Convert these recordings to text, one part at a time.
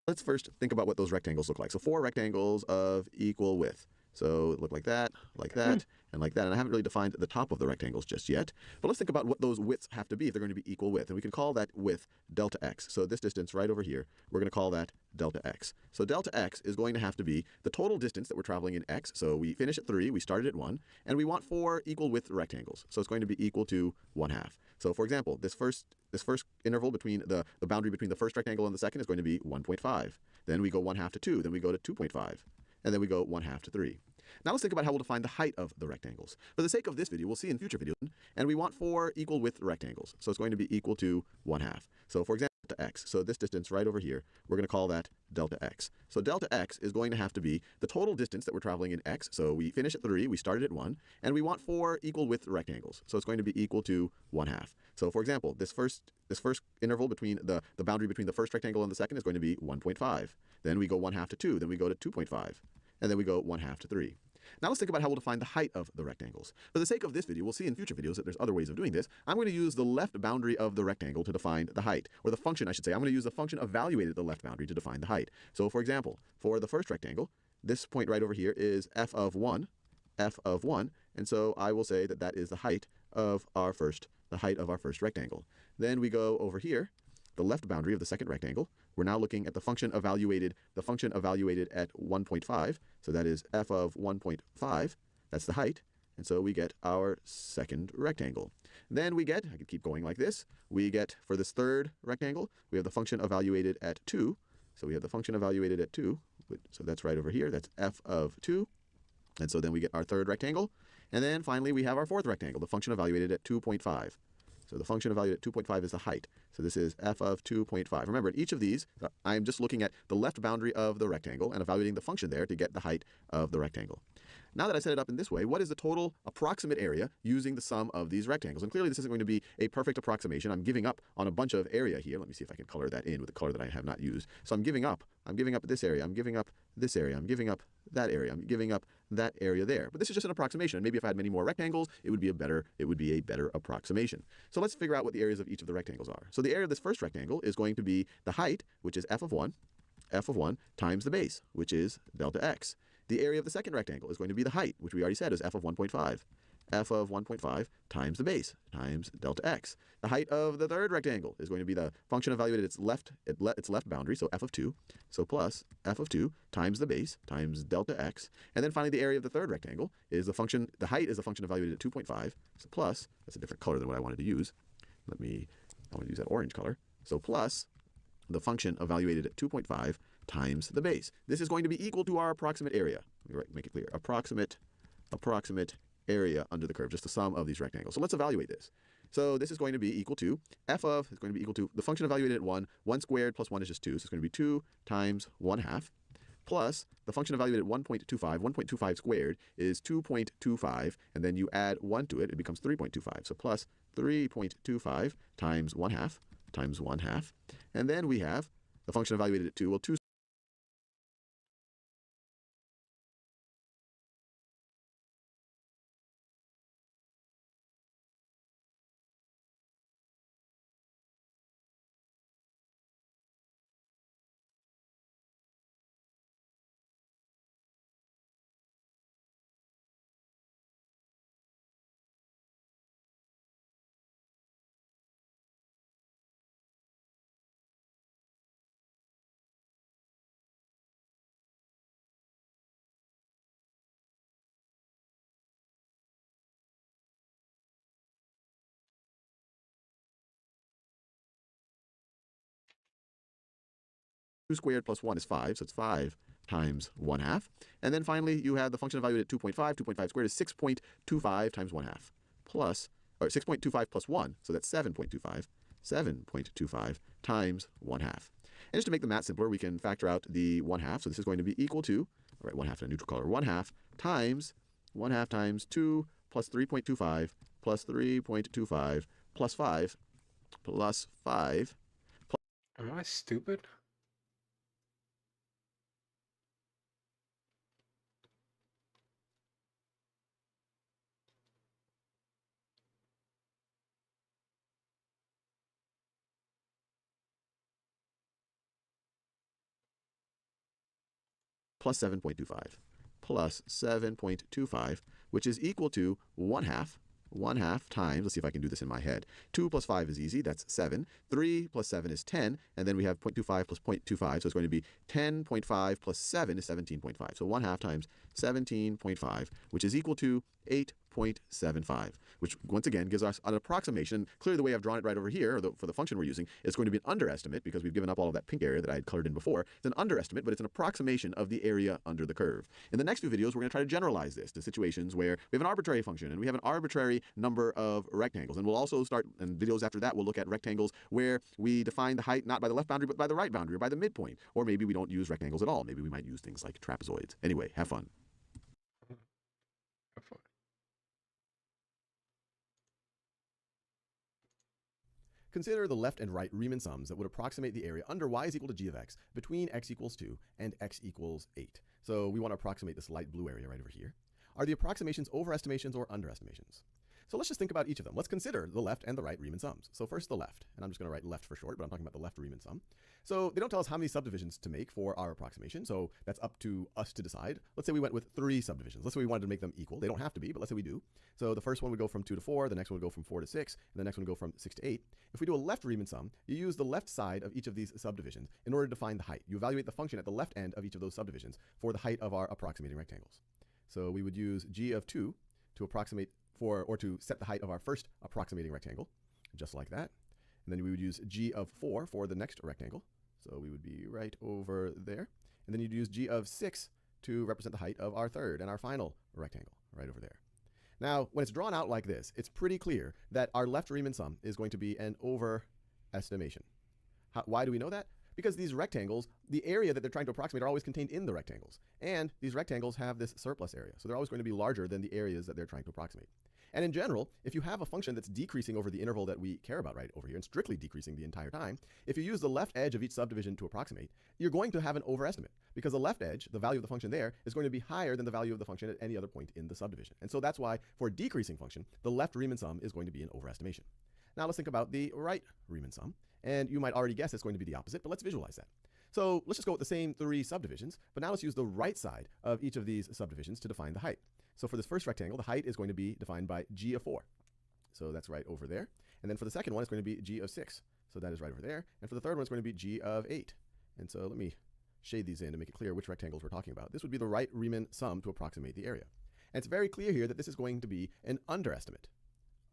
Let's first think about what those rectangles look like. So 4 rectangles of equal width. So it look like that, and like that. And I haven't really defined the top of the rectangles just yet. But let's think about what those widths have to be if they're going to be equal width. And we can call that width delta x. So this distance right over here, we're going to call that delta x. So delta x is going to have to be the total distance that we're traveling in x. So we finish at 3, we started at 1, and we want 4 equal width rectangles. So it's going to be equal to 1/2. So for example, this first interval between the boundary between the first rectangle and the second is going to be 1.5. Then we go 1/2 to 2, then we go to 2.5, and then we go 1/2 to 3. Now let's think about how we'll define the height of the rectangles. For the sake of this video, we'll see in future videos, and we want 4 equal width rectangles. So it's going to be equal to 1/2. So for example, delta x. So this distance right over here, we're going to call that delta x. So delta x is going to have to be the total distance that we're traveling in x. So we finish at 3, we started at 1, and we want 4 equal width rectangles. So it's going to be equal to 1/2. So for example, this first interval between the boundary between the first rectangle and the second is going to be 1.5. Then we go 1/2 to 2, then we go to 2.5, and then we go 1/2 to 3. Now let's think about how we'll define the height of the rectangles. For the sake of this video, we'll see in future videos that there's other ways of doing this. I'm going to use the left boundary of the rectangle to define the height, or the function, I should say. I'm going to use the function evaluated at the left boundary to define the height. So for example, for the first rectangle, this point right over here is f of 1, and so I will say that that is the height of our first rectangle. Then we go over here, the left boundary of the second rectangle. We're now looking at the function evaluated at 1.5. So that is f of 1.5. That's the height. And so we get our second rectangle. Then we get, I could keep going like this, we get for this third rectangle, we have the function evaluated at 2. So we have the function evaluated at 2. So that's right over here. That's f of 2. And so then we get our third rectangle. And then finally we have our fourth rectangle, the function evaluated at 2.5. So the function evaluated at 2.5 is the height. So this is f of 2.5. Remember, in each of these, I'm just looking at the left boundary of the rectangle and evaluating the function there to get the height of the rectangle. Now that I set it up in this way, what is the total approximate area using the sum of these rectangles? And clearly this isn't going to be a perfect approximation. I'm giving up on a bunch of area here. Let me see if I can color that in with the color that I have not used. So I'm giving up this area. I'm giving up this area. I'm giving up that area. I'm giving up that area there. But this is just an approximation. Maybe if I had many more rectangles, it would be a better approximation. So let's figure out what the areas of each of the rectangles are. So the area of this first rectangle is going to be the height, which is f of 1, times the base, which is delta x. The area of the second rectangle is going to be the height, which we already said is f of 1.5. F of 1.5 times the base, times delta x. The height of the third rectangle is going to be the function evaluated at its left boundary, so f of 2. So plus f of 2 times the base, times delta x. And then finally the area of the third rectangle is the height is the function evaluated at 2.5. So plus, that's a different color than what I wanted to use. I want to use that orange color. So plus the function evaluated at 2.5 times the base. This is going to be equal to our approximate area. Let me make it clear. Approximate area under the curve, just the sum of these rectangles. So let's evaluate this. So this is going to be equal to the function evaluated at 1. 1 squared plus 1 is just 2. So it's going to be 2 times 1/2 plus the function evaluated at 1.25. 1.25 squared is 2.25, and then you add 1 to it, it becomes 3.25. So plus 3.25 times 1/2 and then we have the function evaluated at 2. Well, 2 squared plus 1 is 5, so it's 5 times 1/2. And then finally, you have the function evaluated at 2.5. 2.5 squared is 6.25 times 1/2 or 6.25 plus 1, so that's 7.25. 7.25 times 1/2. And just to make the math simpler, we can factor out the 1/2. So this is going to be equal to, all right, 1/2 in a neutral color, 1/2 times 2 plus 3.25 plus 3.25 plus 5 plus 5. Am I stupid? plus 7.25 plus 7.25, which is equal to 1 half. 1 half times, let's see if I can do this in my head. 2 plus 5 is easy, that's 7. 3 plus 7 is 10, and then we have 0.25 plus 0.25, so it's going to be 10.5 plus 7 is 17.5. So 1 half times 17.5, which is equal to 8.75, which once again gives us an approximation. Clearly the way I've drawn it right over here, for the function we're using, it's going to be an underestimate because we've given up all of that pink area that I had colored in before. It's an underestimate, but it's an approximation of the area under the curve. In the next few videos, we're going to try to generalize this to situations where we have an arbitrary function and we have an arbitrary number of rectangles. And we'll also start, in videos after that, we'll look at rectangles where we define the height not by the left boundary, but by the right boundary or by the midpoint. Or maybe we don't use rectangles at all. Maybe we might use things like trapezoids. Anyway, have fun. Have fun. Consider the left and right Riemann sums that would approximate the area under y is equal to g of x between x equals 2 and x equals 8. So we want to approximate this light blue area right over here. Are the approximations overestimations or underestimations? So let's just think about each of them. Let's consider the left and the right Riemann sums. So first the left, and I'm just going to write left for short, but I'm talking about the left Riemann sum. So they don't tell us how many subdivisions to make for our approximation, so that's up to us to decide. Let's say we went with 3 subdivisions. Let's say we wanted to make them equal. They don't have to be, but let's say we do. So the first one would go from 2 to 4, the next one would go from 4 to 6, and the next one would go from 6 to 8. If we do a left Riemann sum, you use the left side of each of these subdivisions in order to find the height. You evaluate the function at the left end of each of those subdivisions for the height of our approximating rectangles. So we would use g of 2 to approximate or to set the height of our first approximating rectangle, just like that. And then we would use g of 4 for the next rectangle. So we would be right over there. And then you'd use g of 6 to represent the height of our third and our final rectangle, right over there. Now, when it's drawn out like this, it's pretty clear that our left Riemann sum is going to be an overestimation. Why do we know that? Because these rectangles, the area that they're trying to approximate are always contained in the rectangles. And these rectangles have this surplus area. So they're always going to be larger than the areas that they're trying to approximate. And in general, if you have a function that's decreasing over the interval that we care about right over here, and strictly decreasing the entire time, if you use the left edge of each subdivision to approximate, you're going to have an overestimate. Because the left edge, the value of the function there, is going to be higher than the value of the function at any other point in the subdivision. And so that's why, for a decreasing function, the left Riemann sum is going to be an overestimation. Now let's think about the right Riemann sum. And you might already guess it's going to be the opposite, but let's visualize that. So let's just go with the same 3 subdivisions, but now let's use the right side of each of these subdivisions to define the height. So for this first rectangle, the height is going to be defined by g of 4. So that's right over there. And then for the second one, it's going to be g of 6. So that is right over there. And for the third one, it's going to be g of 8. And so let me shade these in to make it clear which rectangles we're talking about. This would be the right Riemann sum to approximate the area. And it's very clear here that this is going to be an underestimate.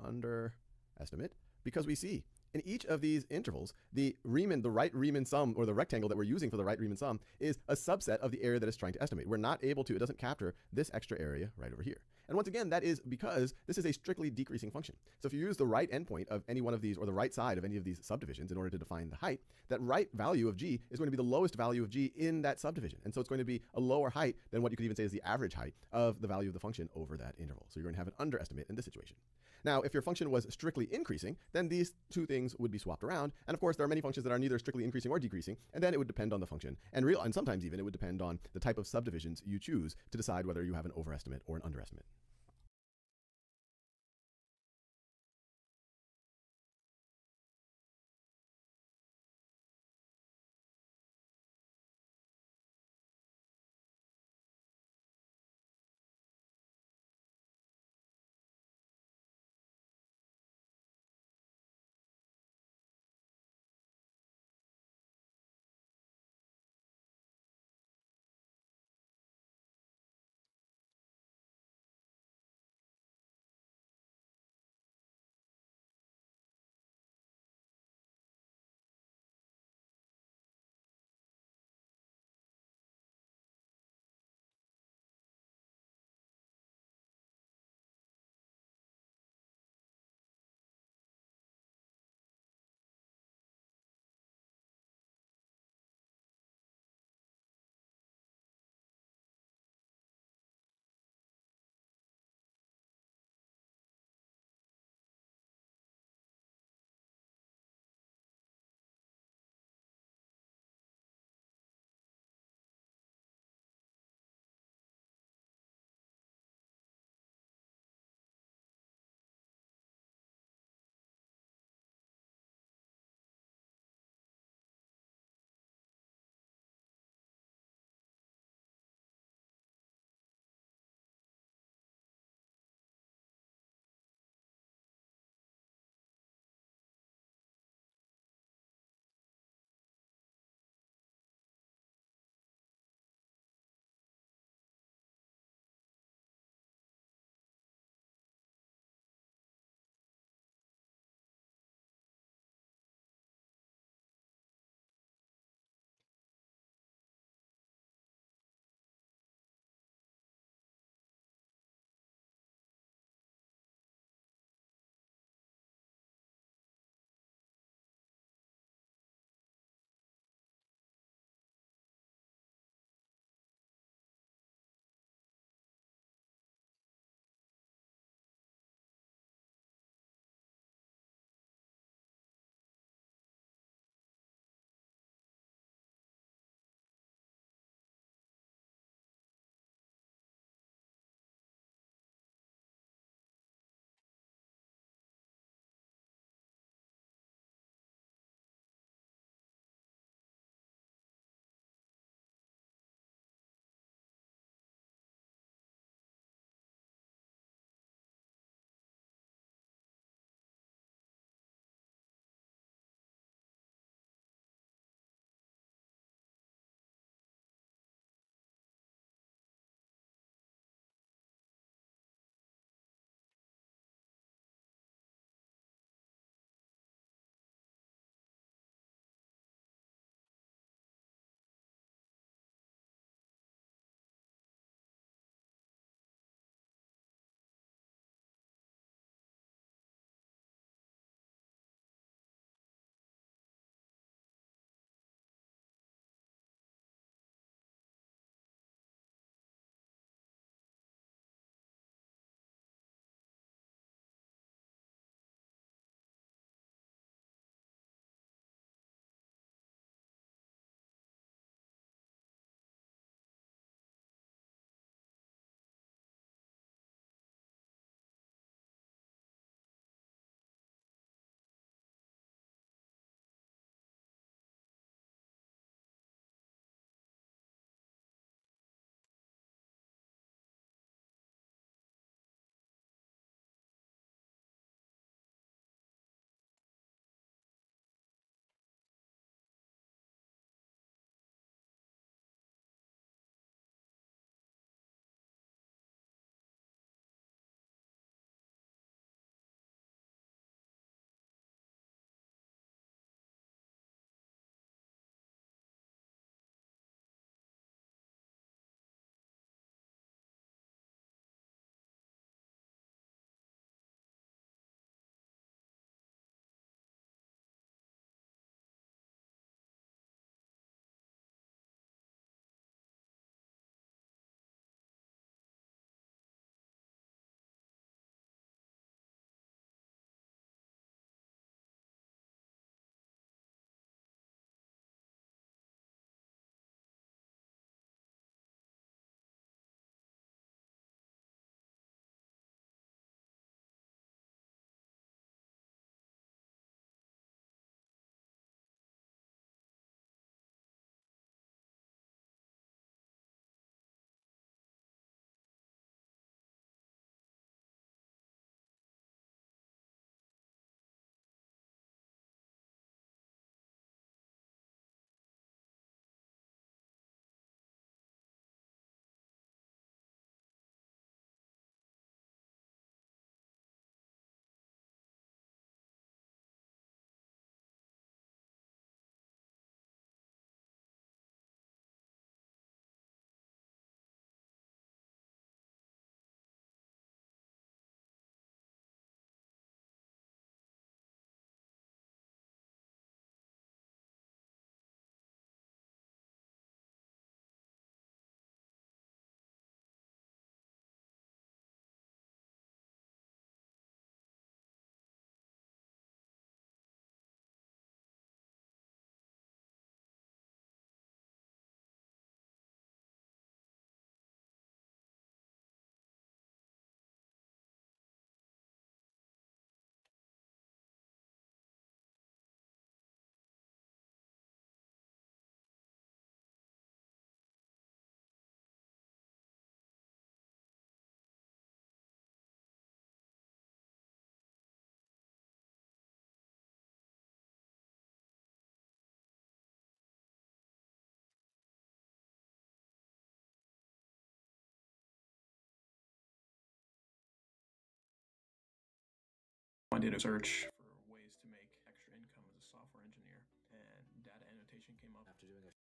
Underestimate, because we see in each of these intervals, the right Riemann sum, or the rectangle that we're using for the right Riemann sum, is a subset of the area that it's trying to estimate. We're not able to, it doesn't capture this extra area right over here. And once again, that is because this is a strictly decreasing function. So if you use the right endpoint of any one of these, or the right side of any of these subdivisions in order to define the height, that right value of g is going to be the lowest value of g in that subdivision. And so it's going to be a lower height than what you could even say is the average height of the value of the function over that interval. So you're going to have an underestimate in this situation. Now, if your function was strictly increasing, then these two things would be swapped around. And of course, there are many functions that are neither strictly increasing or decreasing, and then it would depend on the function. And sometimes even it would depend on the type of subdivisions you choose to decide whether you have an overestimate or an underestimate. did a search for ways to make extra income as a software engineer, and data annotation came up. After doing a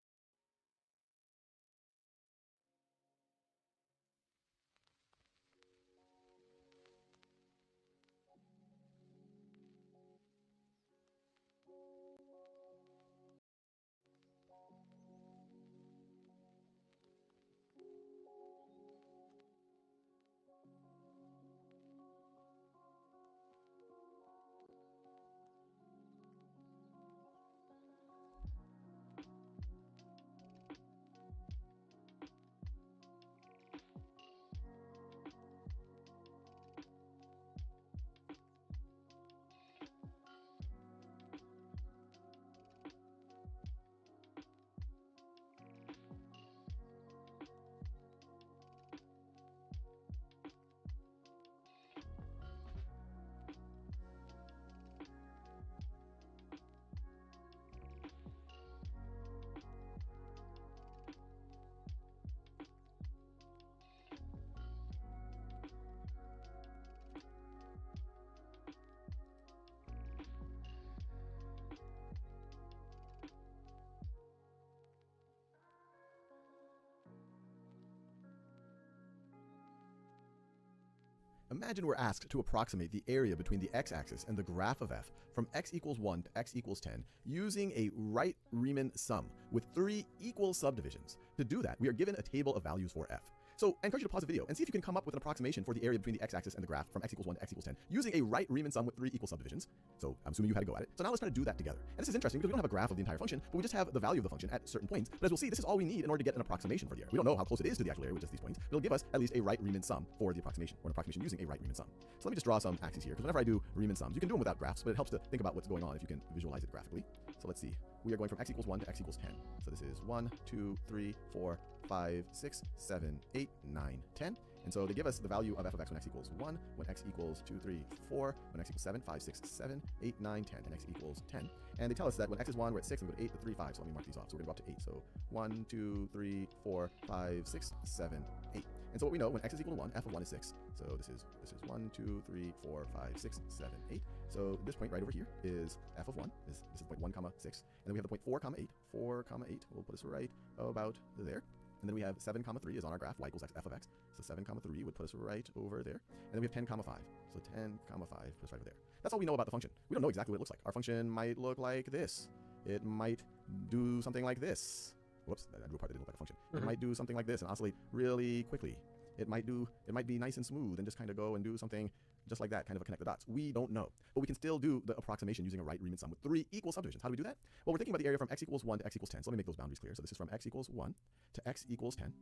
Imagine we're asked to approximate the area between the x-axis and the graph of f from x equals 1 to x equals 10 using a right-Riemann sum with 3 equal subdivisions. To do that, we are given a table of values for f. So I encourage you to pause the video and see if you can come up with an approximation for the area between the x-axis and the graph from x equals 1 to x equals 10 using a right-Riemann sum with 3 equal subdivisions. So I'm assuming you had a go at it. So now let's try to do that together. And this is interesting because we don't have a graph of the entire function, but we just have the value of the function at certain points. But as we'll see, this is all we need in order to get an approximation for the area. We don't know how close it is to the actual area with just these points, but it'll give us at least a right-Riemann sum for the approximation, or an approximation using a right-Riemann sum. So let me just draw some axes here, because whenever I do Riemann sums, you can do them without graphs, but it helps to think about what's going on if you can visualize it graphically. So let's see. We are going from x equals 1 to x equals 10. So this is 1, 2, 3, 4, 5, 6, 7, 8, 9, 10. And so they give us the value of f of x when x equals 1, when x equals 2, 3, 4, when x equals 7, 5, 6, 7, 8, 9, 10, and x equals 10. And they tell us that when x is 1, we're at 6, and we go to 8, to 3, 5. So let me mark these off. So we're going to go up to 8. So 1, 2, 3, 4, 5, 6, 7, 8. And so what we know, when x is equal to 1, f of 1 is 6. So this is 1, 2, 3, 4, 5, 6, 7, 8. So this point right over here is f of 1. This is point 1, comma 6. And then we have the point 4, comma 8. 4, comma 8 will put us right about there. And then we have 7, comma 3 is on our graph, y equals f of x. So 7, comma 3 would put us right over there. And then we have 10, comma 5. So 10, comma 5 puts us right over there. That's all we know about the function. We don't know exactly what it looks like. Our function might look like this. It might do something like this. Whoops, I drew a part that didn't look like a function. It might do something like this and oscillate really quickly. It might be nice and smooth and just kind of go and do something just like that, kind of a connect the dots. We don't know. But we can still do the approximation using a right-Riemann sum with 3 equal subdivisions. How do we do that? Well, we're thinking about the area from x equals 1 to x equals 10. So let me make those boundaries clear. So this is from x equals 1 to x equals 10.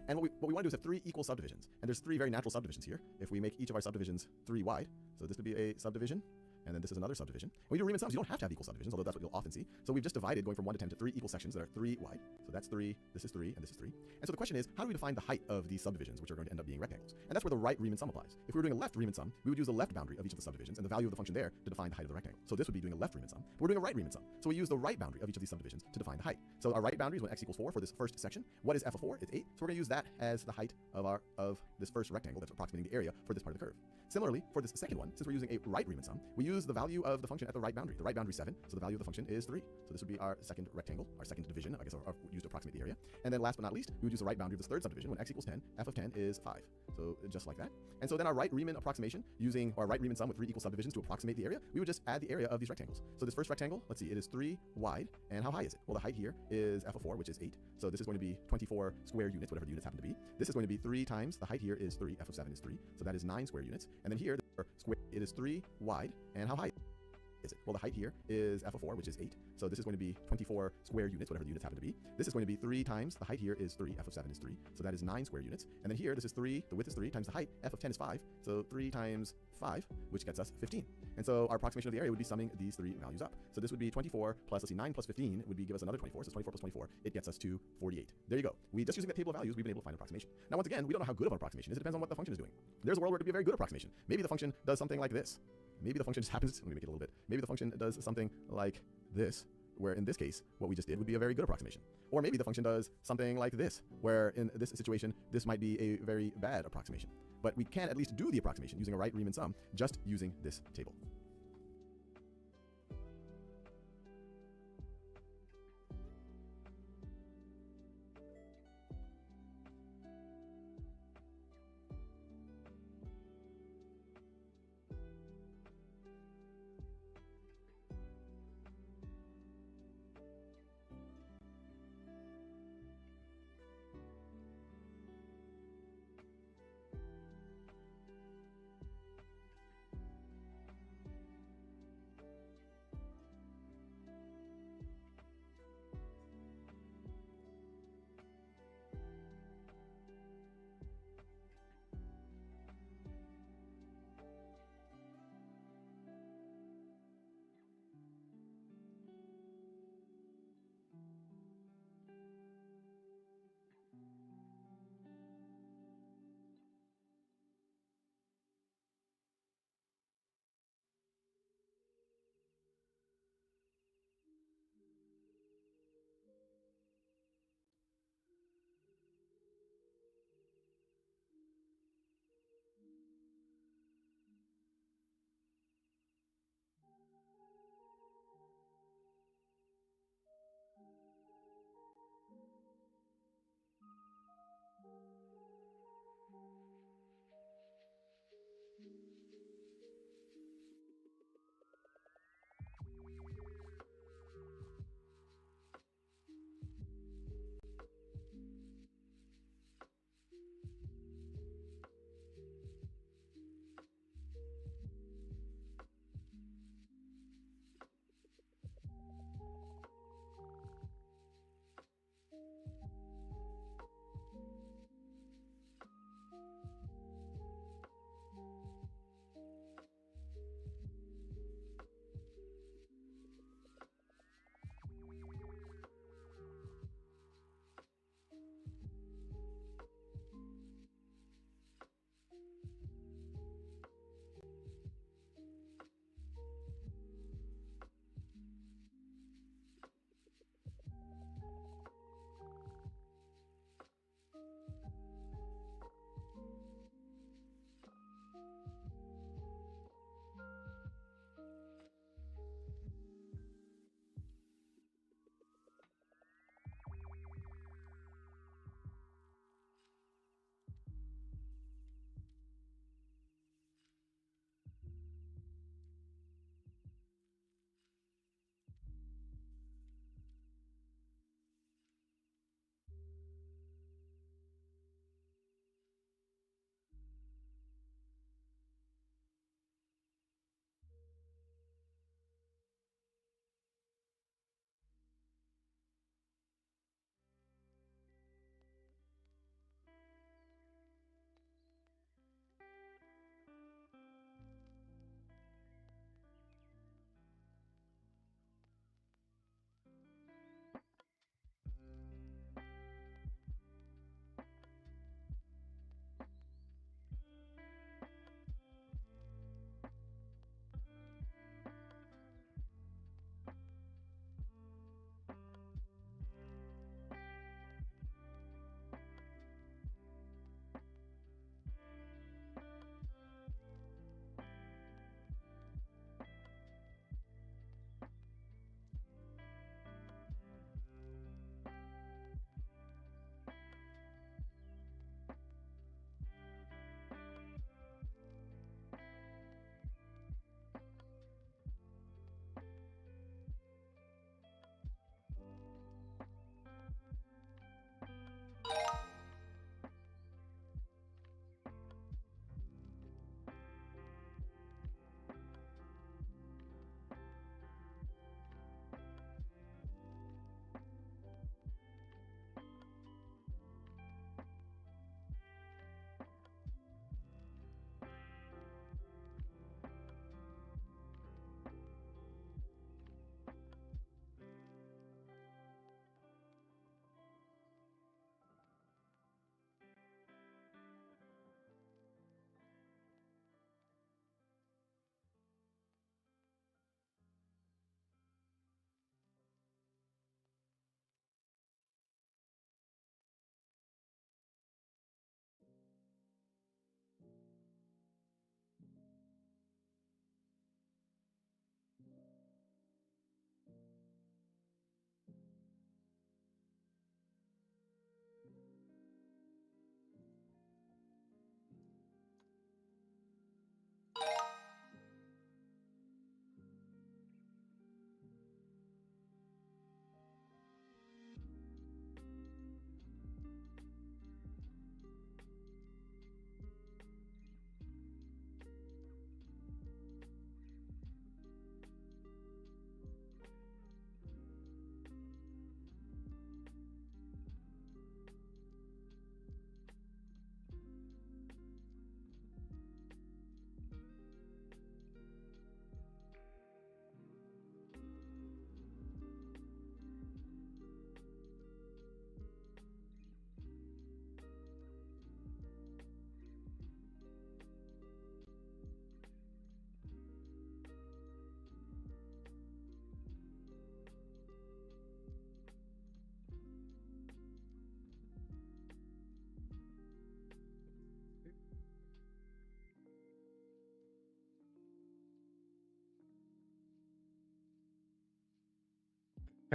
And what we want to do is have 3 equal subdivisions. And there's 3 very natural subdivisions here. If we make each of our subdivisions 3 wide, so this would be a subdivision, and then this is another subdivision. When we do Riemann sums, you don't have to have equal subdivisions, although that's what you'll often see. So we've just divided, going from 1 to 10, to 3 equal sections that are 3 wide. So that's 3, this is 3, and this is 3. And so the question is, how do we define the height of these subdivisions, which are going to end up being rectangles? And that's where the right Riemann sum applies. If we were doing a left Riemann sum, we would use the left boundary of each of the subdivisions and the value of the function there to define the height of the rectangle. So this would be doing a left Riemann sum. But we're doing a right Riemann sum. So we use the right boundary of each of these subdivisions to define the height. So our right boundary is when x equals 4 for this first section. What is f of 4? It's 8. So we're going to use that as the height of this first rectangle that's approximating the area for this part of the curve. Similarly, for this second one, since we're using a right Riemann sum, we use the value of the function at the right boundary. The right boundary is 7, so the value of the function is 3. So this would be our second rectangle, our second division, I guess, or used to approximate the area. And then last but not least, we would use the right boundary of this third subdivision. When x equals 10, f of 10 is 5. So just like that. And so then our right Riemann approximation, using our right Riemann sum with 3 equal subdivisions to approximate the area, we would just add the area of these rectangles. So this first rectangle, let's see, it is 3 wide. And how high is it? Well, the height here is f of 4, which is 8. So this is going to be 24 square units, whatever the units happen to be. This is going to be 3 times, the height here is 3, f of 7 is 3. So that is 9 square units. And then here, it is 3 wide. And how high is it? Well, the height here is f of 4, which is 8. So this is going to be 24 square units, whatever the units happen to be. This is going to be 3 times, the height here is 3, f of 7 is 3. So that is 9 square units. And then here, this is 3, the width is 3, times the height, f of 10 is 5. So 3 times 5, which gets us 15. And so our approximation of the area would be summing these 3 values up. So this would be 24 plus, let's see, 9 plus 15 would give us another 24. So 24 plus 24, it gets us to 48. There you go. We just using that table of values, we've been able to find an approximation. Now, once again, we don't know how good of an approximation is. It depends on what the function is doing. There's a world where it could be a very good approximation. Maybe the function does something like this. Maybe the function just happens, let me make it a little bit. Maybe the function does something like this, where in this case, what we just did would be a very good approximation. Or maybe the function does something like this, where in this situation, this might be a very bad approximation. But we can at least do the approximation using a right Riemann sum, just using this table.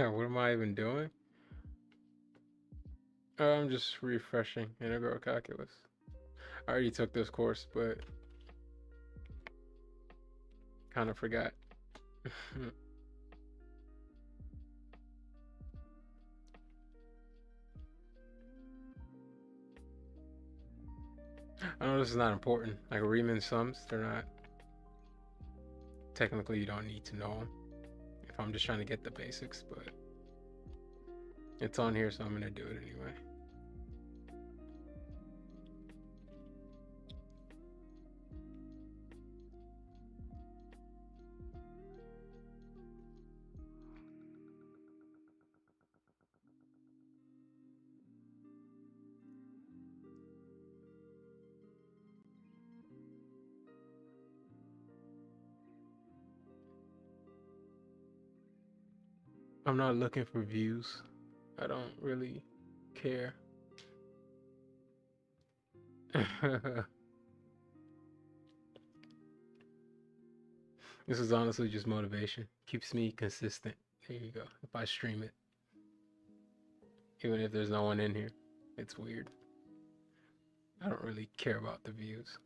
What am I even doing? I'm just refreshing integral calculus. I already took this course, but kind of forgot. I know this is not important. Like Riemann sums, they're not. Technically, you don't need to know them if I'm just trying to get the basics, but it's on here, so I'm gonna do it anyway. I'm not looking for views. I don't really care. This is honestly just motivation. Keeps me consistent. There you go. If I stream it, even if there's no one in here, it's weird. I don't really care about the views.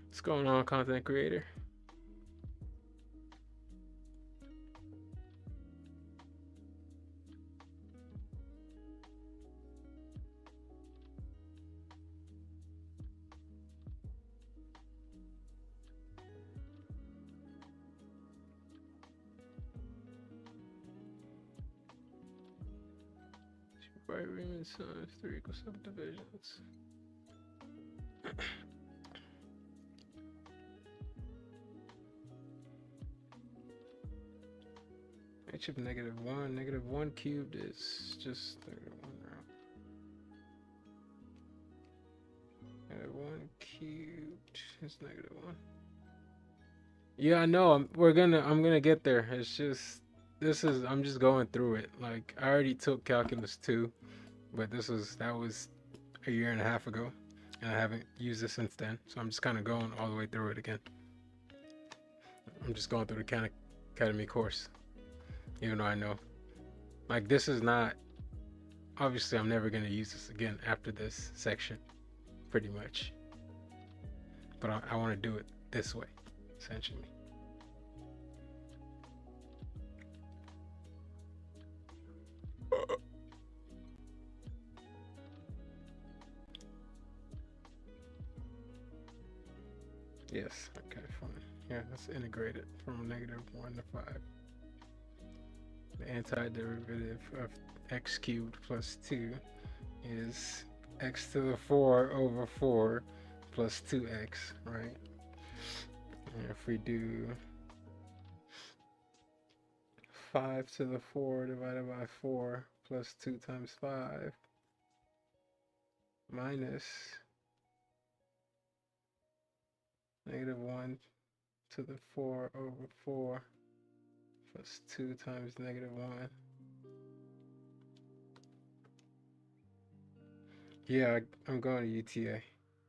What's going on, content creator? Right, Riemann sums 3 equal subdivisions. H of -1. -1 cubed is just -1 round. -1 cubed is -1. Yeah, I know. I'm gonna get there. It's just I'm just going through it. Like I already took calculus 2, but that was a year and a half ago, and I haven't used it since then. So I'm just kind of going all the way through it again. I'm just going through the Khan Academy course, even though I know, like this is not. Obviously, I'm never gonna use this again after this section, pretty much. But I want to do it this way, essentially. Yes, okay, fine. Yeah, let's integrate it from -1 to 5. The antiderivative of x cubed plus 2 is x to the 4 over 4 plus 2x, right? And if we do 5 to the 4 divided by 4 plus 2 times 5 minus -1 to the 4 over 4 plus 2 times -1. Yeah, I'm going to UTA,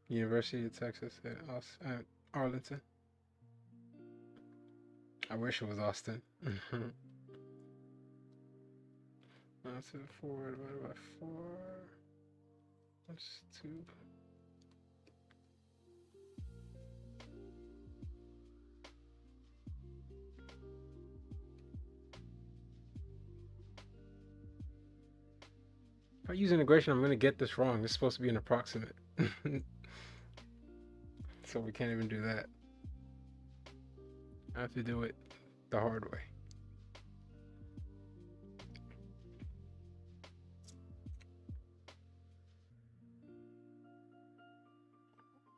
University of Texas at Arlington. I wish it was Austin. 1 to the 4 divided by 4 plus 2. If I use integration, I'm going to get this wrong. It's supposed to be an approximate. So we can't even do that. I have to do it the hard way.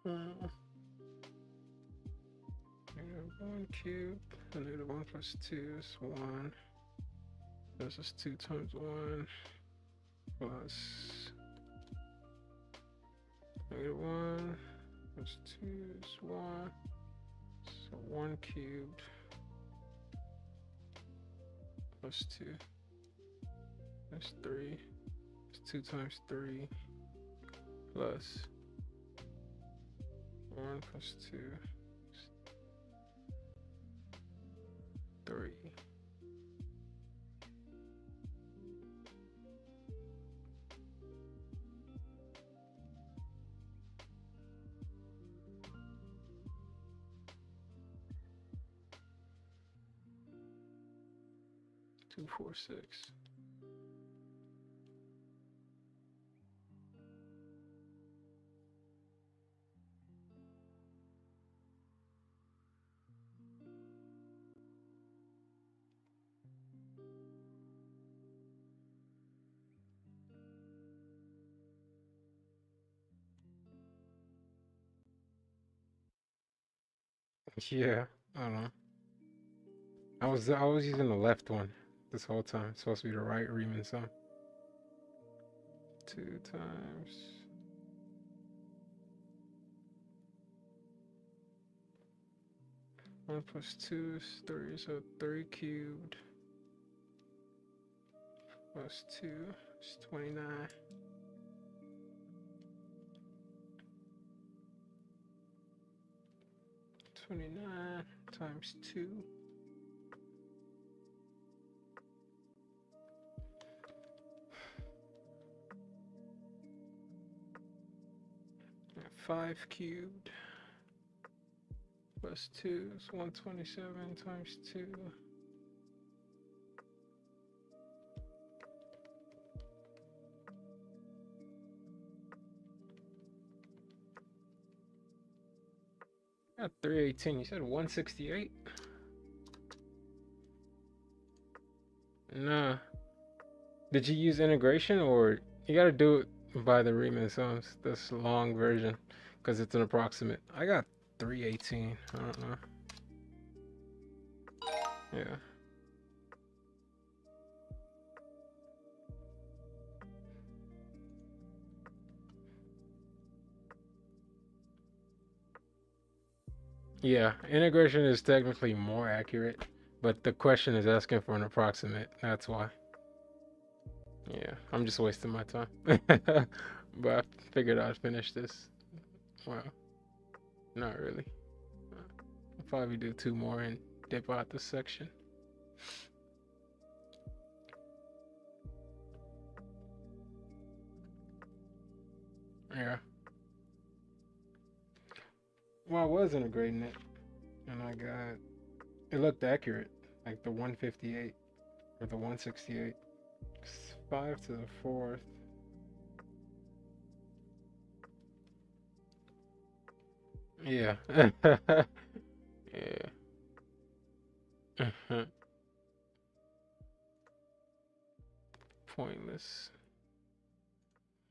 -1 cubed, -1 plus 2 is 1. This is 2 times 1 plus -1 plus 2 is 1. So 1 cubed plus 2 that's 3. It's 2 times 3 plus 1 plus 2 is 3. Two, 4, 6. Yeah, I don't know. I was using the left one this whole time. It's supposed to be the right Riemann sum. 2 times 1 plus 2 is 3, so 3 cubed plus 2 is 29. 29 times 2. And 5 cubed plus 2 is 127 times 2. Got 318. You said 168? Nah. Did you use integration, or you gotta do it by the Riemann sums, this long version, because it's an approximate. I got 318. I don't know. Yeah. Yeah, integration is technically more accurate, but the question is asking for an approximate. That's why. Yeah, I'm just wasting my time. But I figured I'd finish this. Well, not really. I'll probably do 2 more and dip out this section. Yeah. Well, I was integrating it, and it looked accurate, like the 158 or the 168. 5 to the 4th. Yeah. Yeah. Pointless.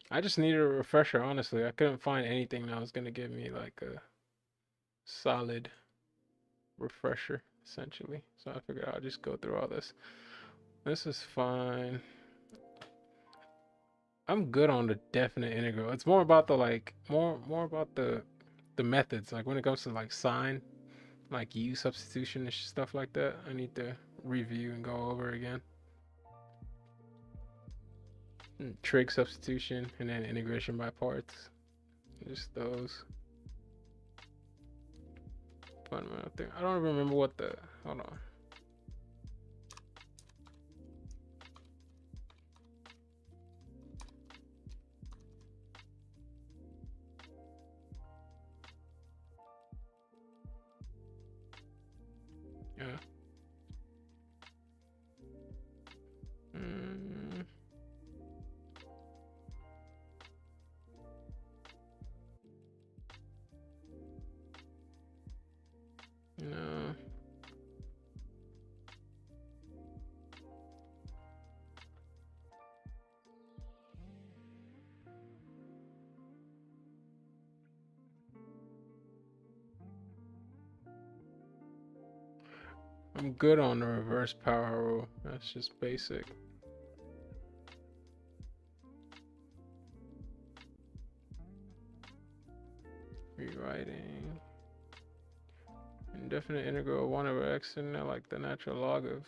I just needed a refresher, honestly. I couldn't find anything that was gonna give me like a solid refresher, essentially. So I figured I'll just go through all this. This is fine. I'm good on the definite integral. It's more about the more about the methods. Like when it comes to like sign, like U substitution and stuff like that, I need to review and go over again. Trig substitution and then integration by parts. Just those fundamental thing. I don't remember what the hold on. Yeah. No. I'm good on the reverse power rule. That's just basic. Rewriting. definite integral of 1 over x, and like the natural log of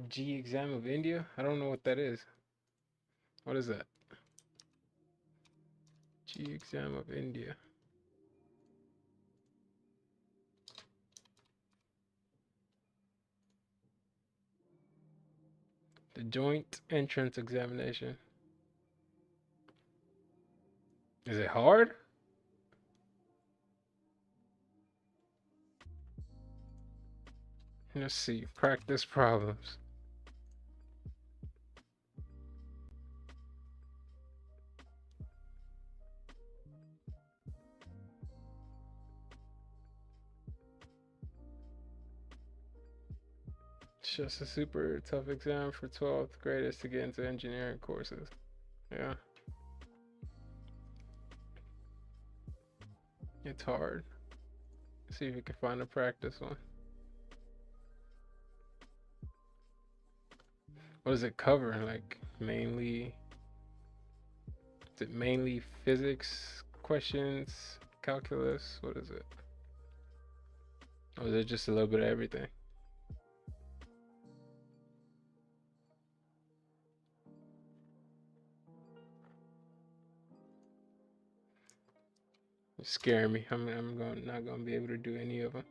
G exam of India. I don't know what that is. What is that? G exam of India. The joint entrance examination. Is it hard? Let's see. Practice problems. It's just a super tough exam for 12th graders to get into engineering courses. Yeah. It's hard. See if you can find a practice one. What does it cover? Like mainly, is it mainly physics questions, calculus? What is it? Or is it just a little bit of everything? It's scaring me. I'm not gonna be able to do any of them.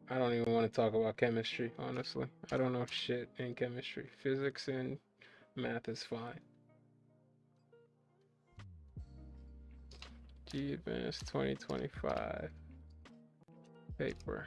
I don't even want to talk about chemistry, honestly. I don't know shit in chemistry. Physics and math is fine. G Advanced 2025 paper.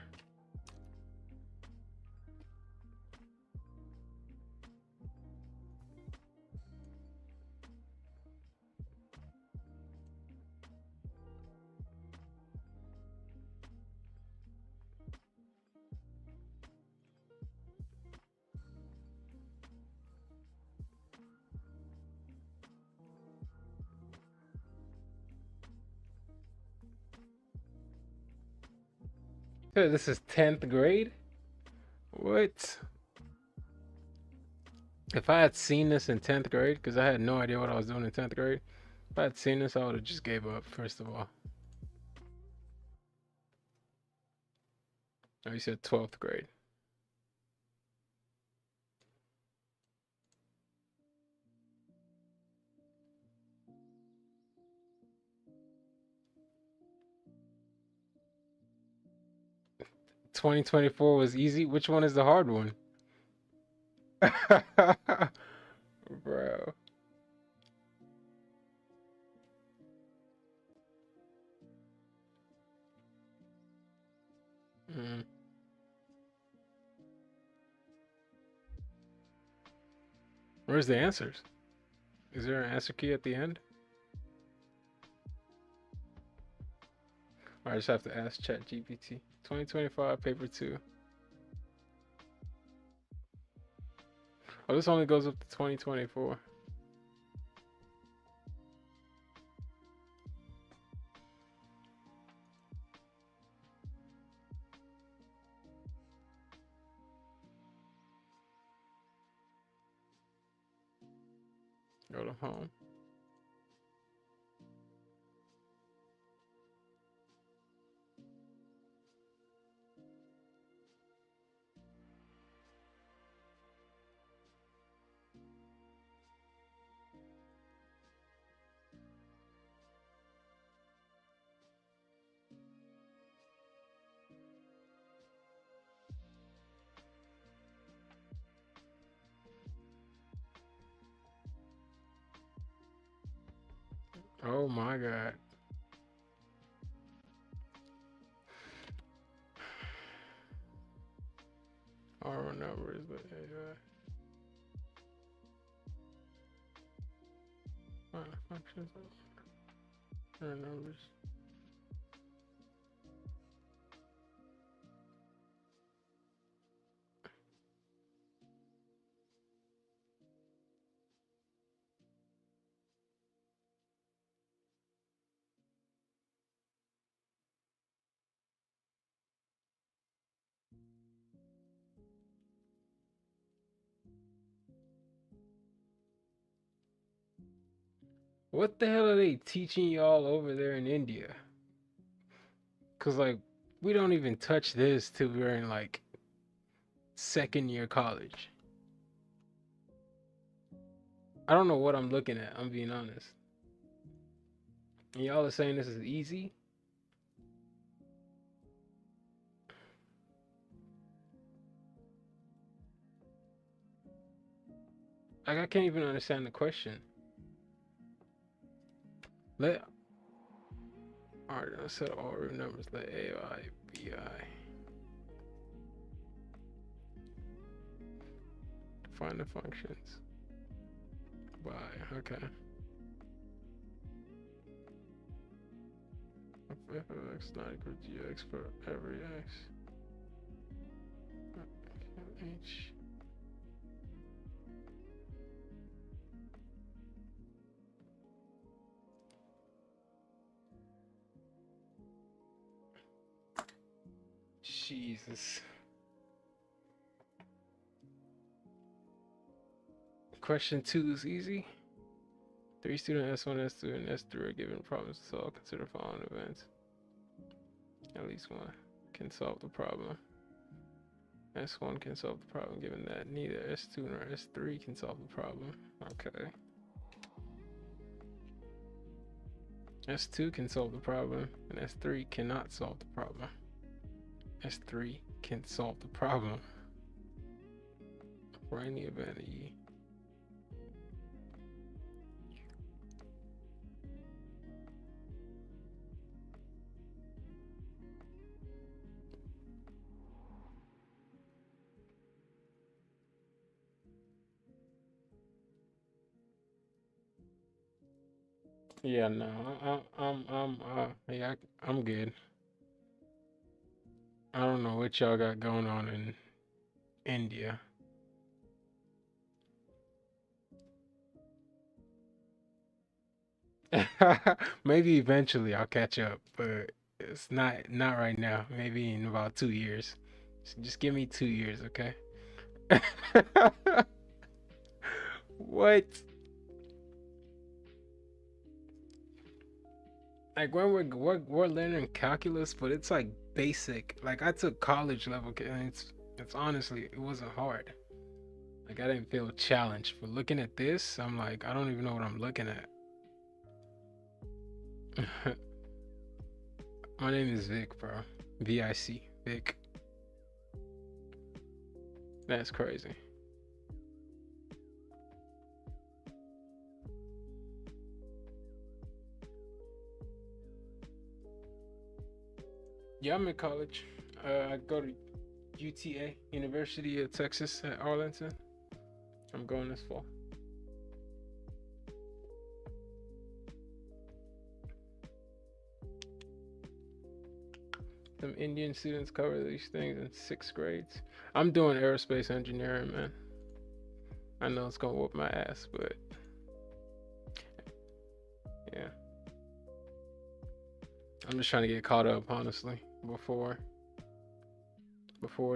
Hey, this is 10th grade? What? If I had seen this in 10th grade, because I had no idea what I was doing in 10th grade, if I had seen this, I would have just gave up, first of all. Oh, you said 12th grade. "2024 was easy." Which one is the hard one? Bro. Mm. Where's the answers? Is there an answer key at the end? Or I just have to ask ChatGPT. 2025 paper 2. Oh, this only goes up to 2024. Go to home. Oh my god. R numbers, but functions. R numbers. What the hell are they teaching y'all over there in India? Cause like we don't even touch this till we're in like second year college. I don't know what I'm looking at. I'm being honest. And y'all are saying this is easy. Like I can't even understand the question. Let alright, I set all root numbers. Let AI bi. Define the functions. By okay. If f of x not equal to gx for every x. H. Jesus. Question 2 is easy. 3 student S1, S2, and S3 are given problems to solve. Consider following events. At least one can solve the problem. S1 can solve the problem given that neither S2 nor S3 can solve the problem. Okay. S2 can solve the problem, and S3 cannot solve the problem. S3 can solve the problem for any event E. Yeah, no, I'm good. I don't know what y'all got going on in India. Maybe eventually I'll catch up, but it's not right now. Maybe in about 2 years. So just give me 2 years, okay? What? Like when we're learning calculus, but it's like basic. Like I took college level, and it's honestly it wasn't hard. Like I didn't feel challenged. But looking at this, I'm like I don't even know what I'm looking at. My name is Vic, bro. VIC, Vic. That's crazy. Yeah, I'm in college. I go to UTA, University of Texas at Arlington. I'm going this fall. Some Indian students cover these things in 6th grades. I'm doing aerospace engineering, man. I know it's gonna whoop my ass, but yeah. I'm just trying to get caught up, honestly, before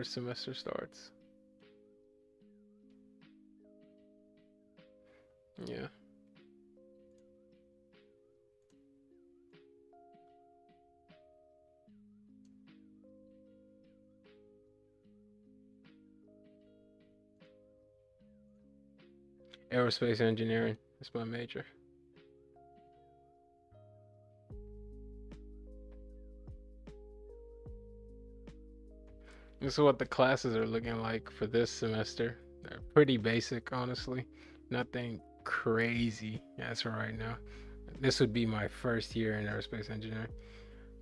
semester starts. Yeah. Aerospace engineering is my major. This is what the classes are looking like for this semester. They're pretty basic, honestly. Nothing crazy as for right now. This would be my first year in aerospace engineering.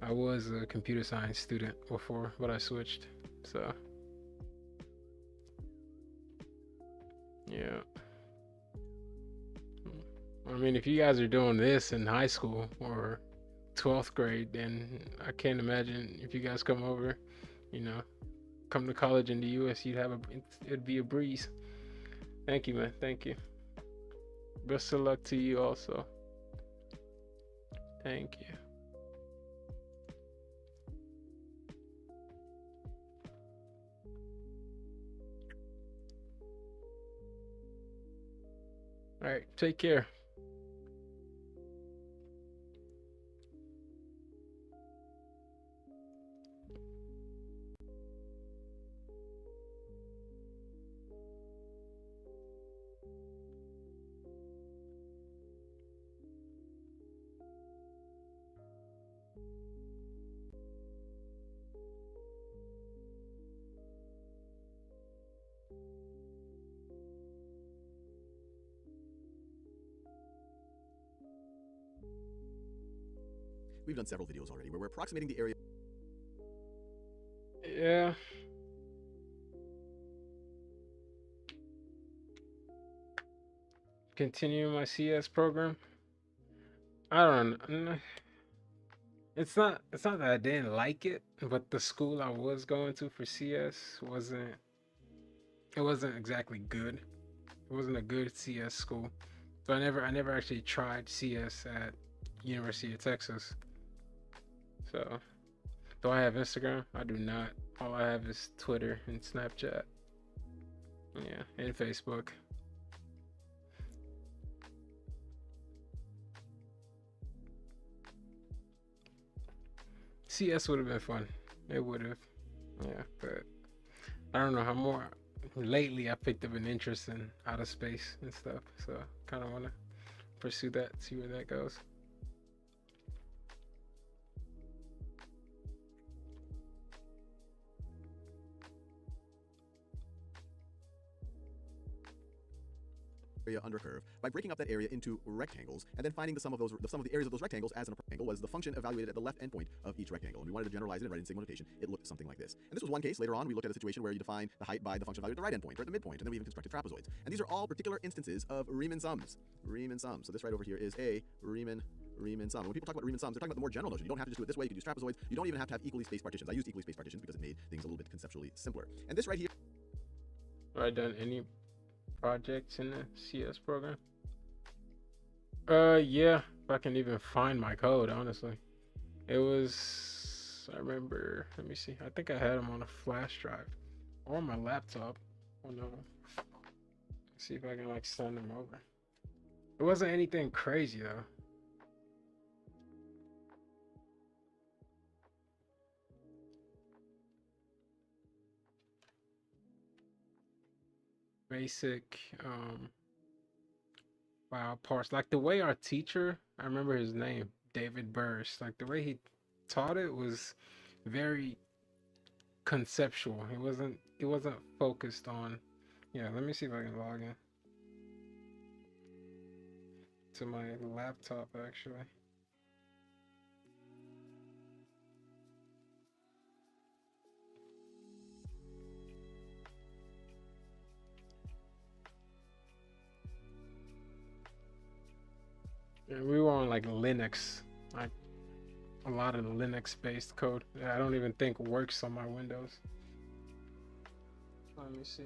I was a computer science student before, but I switched. So, yeah. I mean, if you guys are doing this in high school or 12th grade, then I can't imagine if you guys come over, you know, come to college in the US, it'd be a breeze. Thank you, man. Thank you. Best of luck to you also. Thank you. All right, take care. We've done several videos already where we're approximating the area. Yeah. Continuing my CS program. I don't know. It's not that I didn't like it, but the school I was going to for CS wasn't exactly good. It wasn't a good CS school. So I never actually tried CS at University of Texas. So do I have Instagram? I do not. All I have is Twitter and Snapchat. Yeah, and Facebook. CS would have been fun. It would have. Yeah, but I don't know how more. Lately, I picked up an interest in outer space and stuff, so kind of want to pursue that, see where that goes. Area under curve by breaking up that area into rectangles and then finding the sum of the areas of those rectangles as an rectangle was the function evaluated at the left endpoint of each rectangle. And we wanted to generalize it and write it in sigma notation. It looked something like this. And this was one case. Later on, we looked at a situation where you define the height by the function value at the right endpoint or at the midpoint, and then we even constructed trapezoids. And these are all particular instances of Riemann sums. Riemann sums. So this right over here is a Riemann sum. When people talk about Riemann sums, they're talking about the more general notion. You don't have to just do it this way. You can use trapezoids. You don't even have to have equally spaced partitions. I used equally spaced partitions because it made things a little bit conceptually simpler. And this right here. Have I done any projects in the CS program? Yeah, if I can even find my code, honestly. It was, I remember, let me see. I think I had them on a flash drive or on my laptop. Oh no. Let's see if I can like send them over. It wasn't anything crazy though. Basic, wow, parts. Like the way our teacher, I remember his name, David Burris, like the way he taught it was very conceptual. It wasn't focused on, yeah, let me see if I can log in to my laptop actually. And we were on like Linux, like a lot of Linux-based code that I don't even think works on my Windows. Let me see.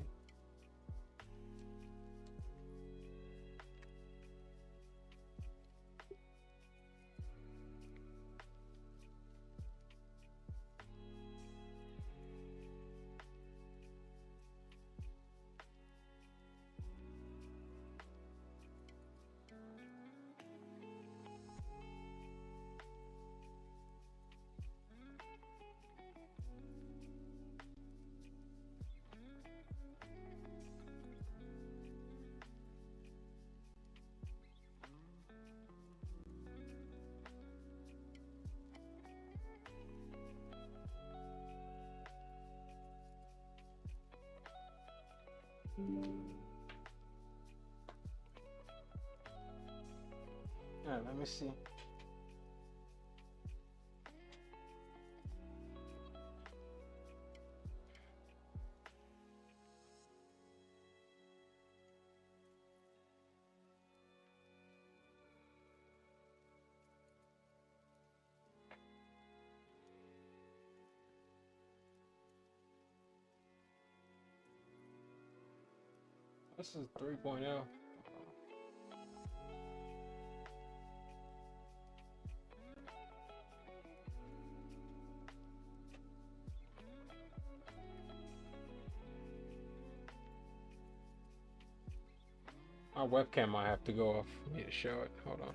Yeah, let me see. This is 3.0. My webcam might have to go off for me to show it. Hold on.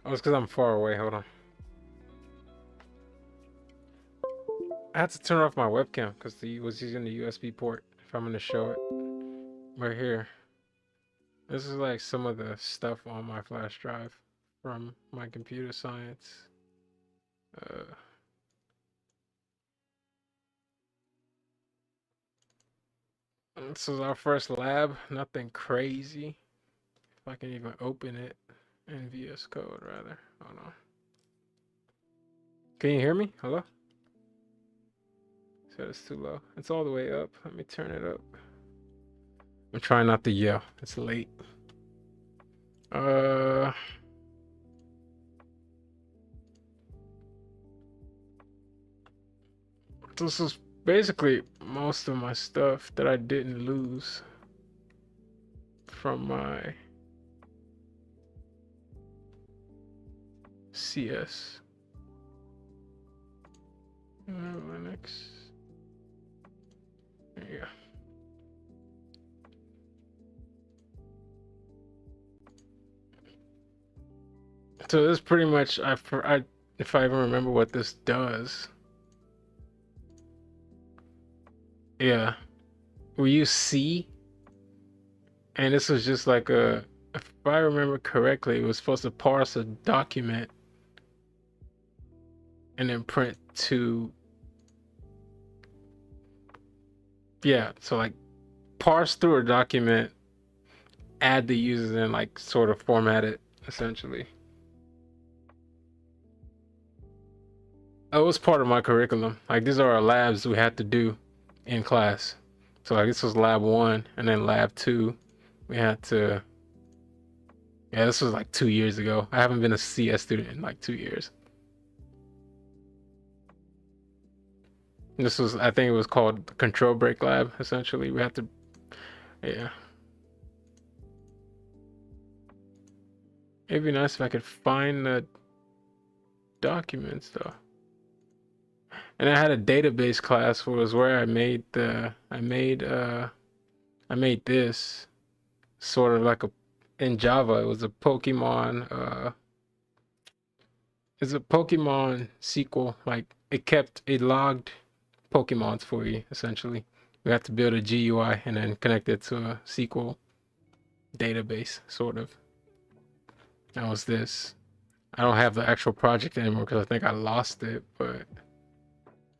Oh, it's because I'm far away. Hold on. I had to turn off my webcam because he was using the USB port. If I'm going to show it right here. This is like some of the stuff on my flash drive from my computer science. This is our first lab. Nothing crazy. If I can even open it in VS Code, rather. Hold on. Can you hear me? Hello? Said it's too low. It's all the way up. Let me turn it up. I'm trying not to yell. It's late. This is basically most of my stuff that I didn't lose from my CS. Linux. There you go. So this pretty much, if I even remember what this does. Yeah, we use C, and this was just like a, if I remember correctly, it was supposed to parse a document and then print to, yeah, so like parse through a document, add the users, and like sort of format it essentially. It was part of my curriculum. Like these are our labs we had to do in class. So like this was lab 1, and then lab 2 we had to, yeah, this was like 2 years ago. I haven't been a CS student in like 2 years. This was, I think it was called the control break lab. Essentially we had to, yeah, it'd be nice if I could find the documents though. And I had a database class where I made this sort of like in Java. It was a Pokemon it's a Pokemon sequel. Like it logged Pokemons for you essentially. We had to build a GUI and then connect it to a SQL database sort of. That was this. I don't have the actual project anymore because I think I lost it, but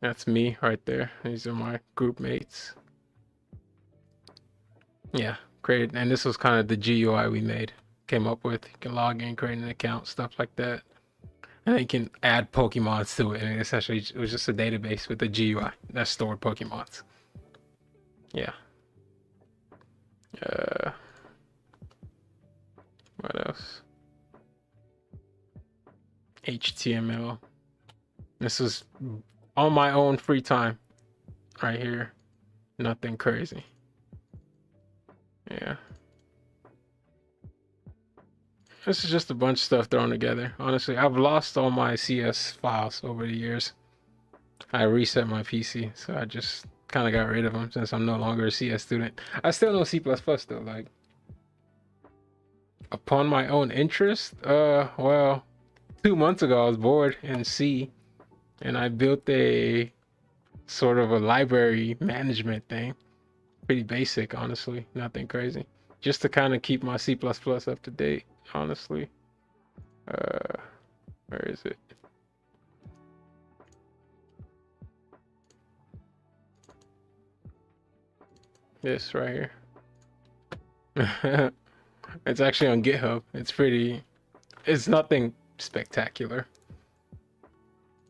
that's me right there. These are my group mates. Yeah, created, and this was kind of the GUI we came up with. You can log in, create an account, stuff like that. And then you can add Pokemons to it. And essentially, it was just a database with a GUI that stored Pokemons. Yeah. What else? HTML. This is on my own free time right here. Nothing crazy. Yeah. This is just a bunch of stuff thrown together. Honestly, I've lost all my CS files over the years. I reset my PC, so I just kind of got rid of them since I'm no longer a CS student. I still know C++ though. Like, upon my own interest, well, 2 months ago I was bored in C, and I built a sort of a library management thing. Pretty basic, honestly, nothing crazy. Just to kind of keep my C++ up to date, honestly. Where is it? This right here. It's actually on GitHub. It's nothing spectacular.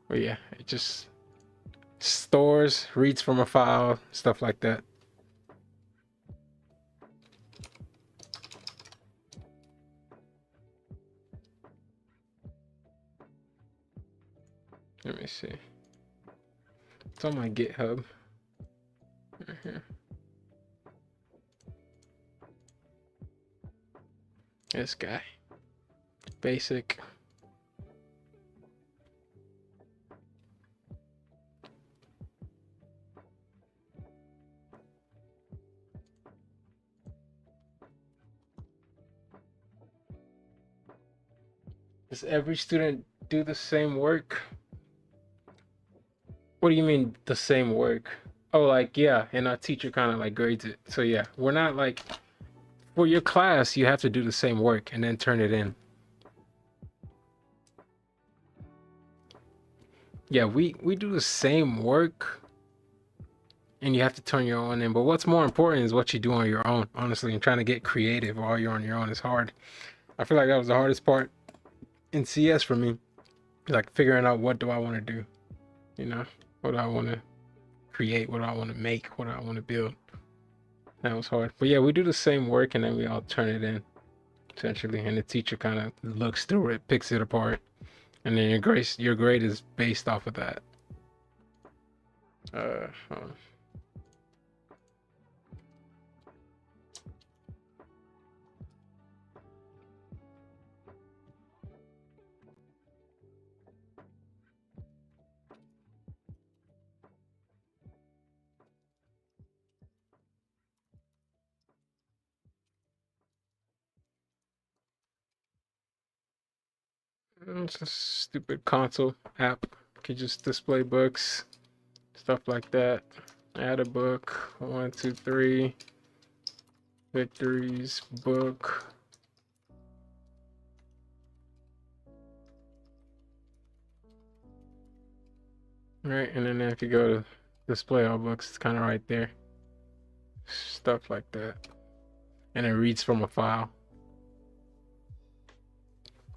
But yeah, it just stores, reads from a file, stuff like that. Let me see. It's on my GitHub. Right here. This guy. Basic. Does every student do the same work? What do you mean the same work? Oh, like, yeah, and our teacher kind of like grades it. So yeah, we're not like, for your class, you have to do the same work and then turn it in. Yeah, we do the same work, and you have to turn your own in. But what's more important is what you do on your own, honestly. And trying to get creative while you're on your own is hard. I feel like that was the hardest part in CS for me. Like figuring out what do I want to do, you know, what do I want to create, what do I want to make, what do I want to build. That was hard. But yeah, we do the same work and then we all turn it in essentially, and the teacher kind of looks through it, picks it apart, and then your grade is based off of that. Hold on. It's a stupid console app. You can just display books, stuff like that. Add a book. 1, 2, 3. Victories book. Right, and then if you go to display all books, it's kind of right there. Stuff like that. And it reads from a file.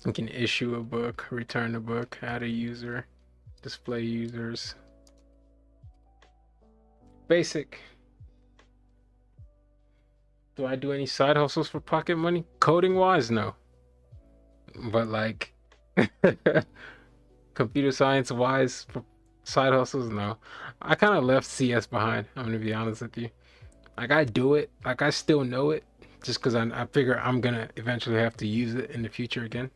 You can issue a book, return a book, add a user, display users. Basic. Do I do any side hustles for pocket money? Coding wise, no. But like computer science wise for side hustles, no. I kind of left CS behind. I'm gonna be honest with you. Like I do it, like I still know it, just because I figure I'm gonna eventually have to use it in the future again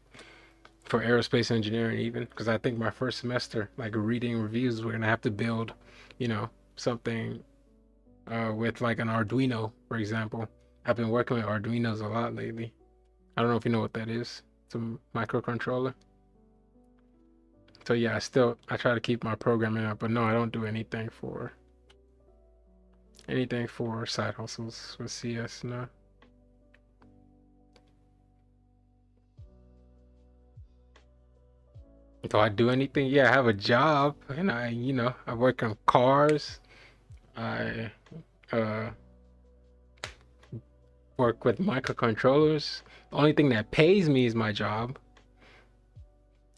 for aerospace engineering, even because I think my first semester, like reading reviews, we're gonna have to build, something with like an Arduino, for example. I've been working with Arduinos a lot lately. I don't know if you know what that is. It's a microcontroller. So yeah, I try to keep my programming up, but no, I don't do anything for side hustles with CS. No. Do I do anything? Yeah, I have a job, and I work on cars. I uh work with microcontrollers. The only thing that pays me is my job,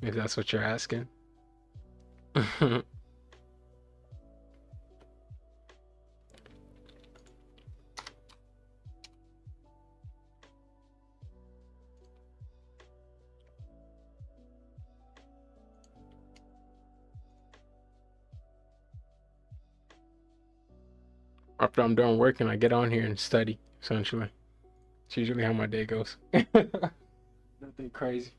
if that's what you're asking. After I'm done working, I get on here and study, essentially. It's usually how my day goes. Nothing crazy.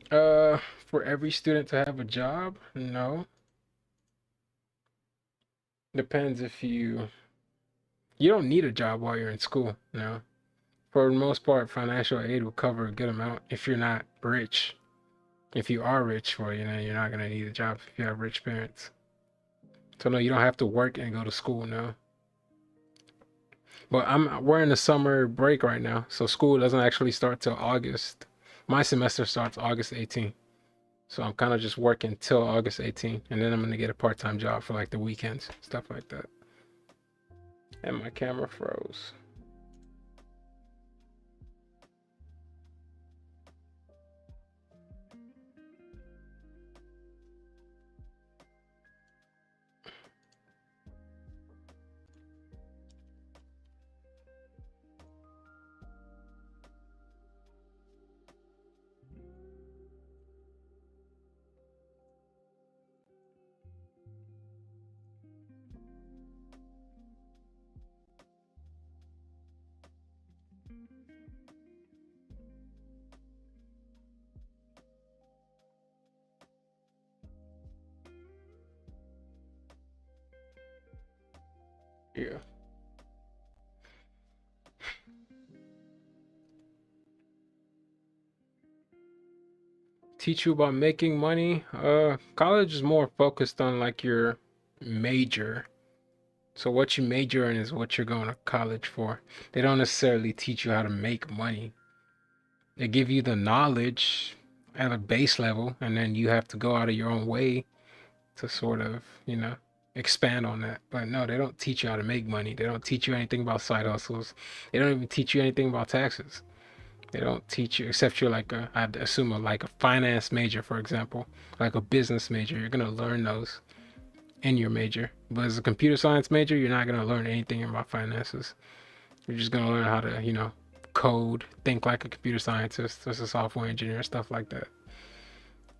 For every student to have a job? No. Depends if you don't need a job while you're in school, no. For the most part, financial aid will cover a good amount if you're not rich. If you are rich, well, you're not gonna need a job if you have rich parents. So no, you don't have to work and go to school, no. But we're in the summer break right now, so school doesn't actually start till August. My semester starts August 18th. So I'm kind of just working till August 18th, and then I'm gonna get a part-time job for like the weekends, stuff like that. And my camera froze. Yeah. Teach you about making money. College is more focused on like your major. So what you major in is what you're going to college for. They don't necessarily teach you how to make money. They give you the knowledge at a base level, and then you have to go out of your own way to sort of, expand on that. But no, they don't teach you how to make money. They don't teach you anything about side hustles. They don't even teach you anything about taxes. They don't teach you, except you're like I'd assume like a finance major, for example, like a business major. You're gonna learn those in your major. But as a computer science major, you're not gonna learn anything about finances. You're just gonna learn how to, code, think like a computer scientist, as a software engineer, stuff like that.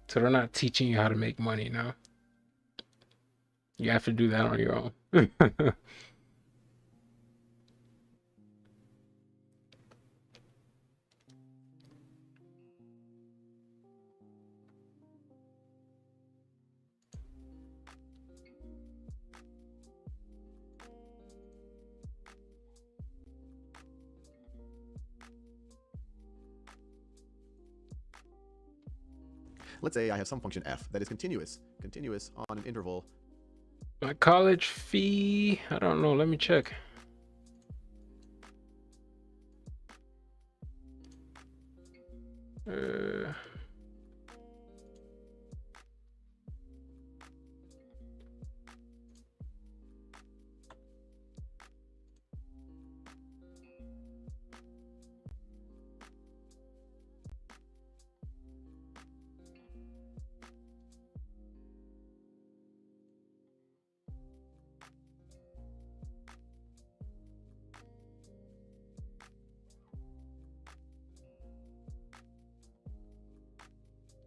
So they're not teaching you how to make money, no. You have to do that on your own. Let's say I have some function f that is continuous on an interval. My college fee, I don't know. Let me check.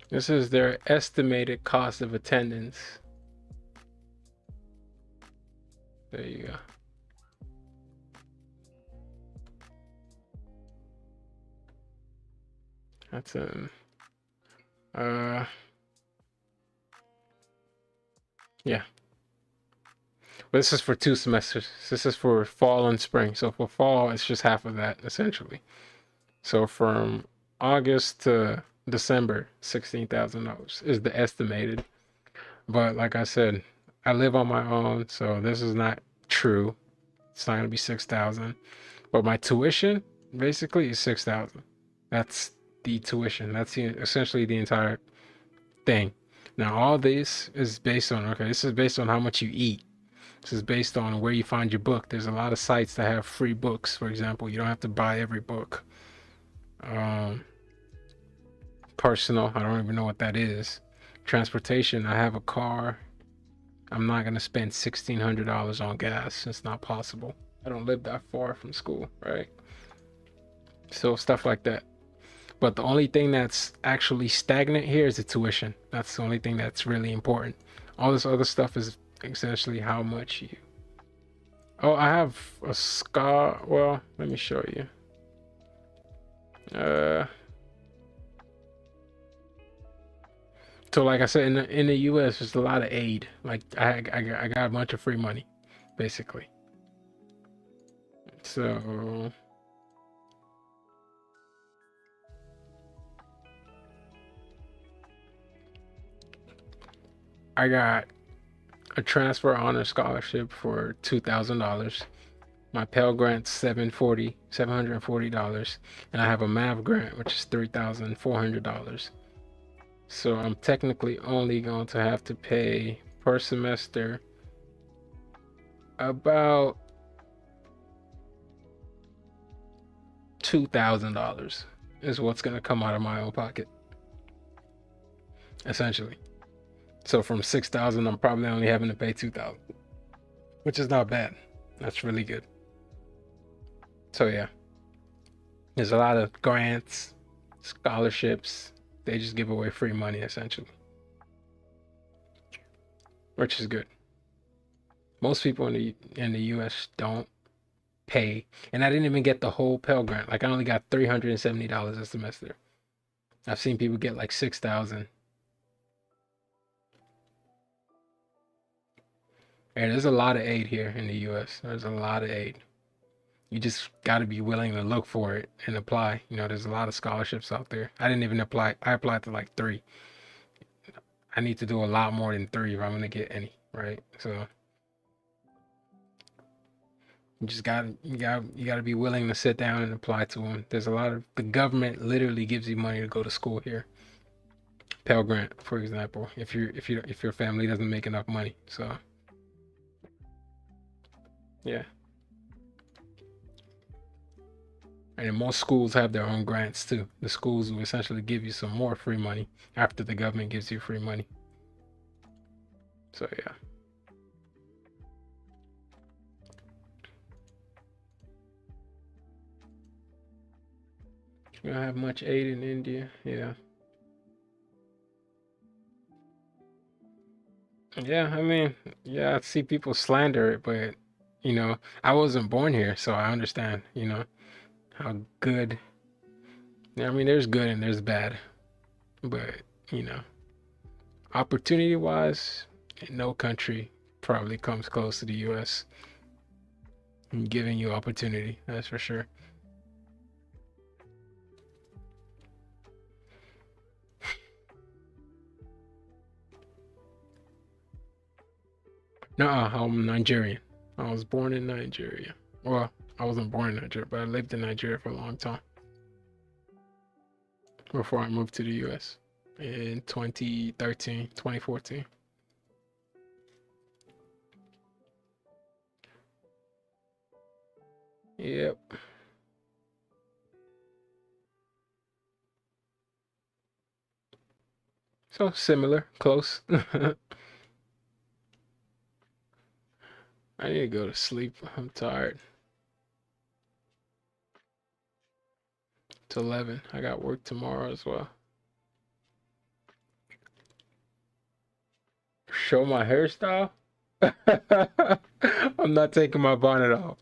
This is their estimated cost of attendance. There you go. That's yeah. But this is for 2 semesters. This is for fall and spring. So for fall, it's just half of that, essentially. So from August to December, $16,000 is the estimated. But like I said, I live on my own, so this is not true. It's not gonna be 6,000. But my tuition basically is 6,000. That's the tuition. That's essentially the entire thing. Now all this is based on, this is based on how much you eat. This is based on where you find your book. There's a lot of sites that have free books, for example. You don't have to buy every book. Personal, I don't even know what that is. Transportation, I have a car. I'm not gonna spend $1,600 on gas. It's not possible. I don't live that far from school, right? So stuff like that. But the only thing that's actually stagnant here is the tuition. That's the only thing that's really important. All this other stuff is essentially how much you... Oh, I have a scar. Well, let me show you. So like I said, in the US, there's a lot of aid. Like I got a bunch of free money, basically. So I got a transfer honor scholarship for $2,000. My Pell Grant's $740, and I have a math grant which is $3,400. So I'm technically only going to have to pay per semester about $2,000 is what's going to come out of my own pocket, essentially. So from 6,000, I'm probably only having to pay 2,000, which is not bad. That's really good. So yeah, there's a lot of grants, scholarships. They just give away free money, essentially, which is good. Most people in the US don't pay, and I didn't even get the whole Pell Grant. Like I only got $370 a semester. I've seen people get like 6,000. And there's a lot of aid here in the US. There's a lot of aid. You just got to be willing to look for it and apply. There's a lot of scholarships out there. I didn't even apply. I applied to like 3. I need to do a lot more than 3 if I'm going to get any, right? So You just got to be willing to sit down and apply to them. There's a lot of the government literally gives you money to go to school here. Pell Grant, for example, if your family doesn't make enough money. So yeah, and most schools have their own grants too. The schools will essentially give you some more free money after the government gives you free money. So yeah. You don't have much aid in India. Yeah. Yeah, I mean, yeah, I see people slander it, but I wasn't born here, so I understand, how good. I mean, there's good and there's bad, but you know, opportunity-wise, no country probably comes close to the U.S. in giving you opportunity. That's for sure. No, I'm Nigerian. I was born in Nigeria. Well, I wasn't born in Nigeria, but I lived in Nigeria for a long time before I moved to the US in 2013, 2014. Yep. So similar, close. I need to go to sleep. I'm tired. It's 11. I got work tomorrow as well. Show my hairstyle? I'm not taking my bonnet off.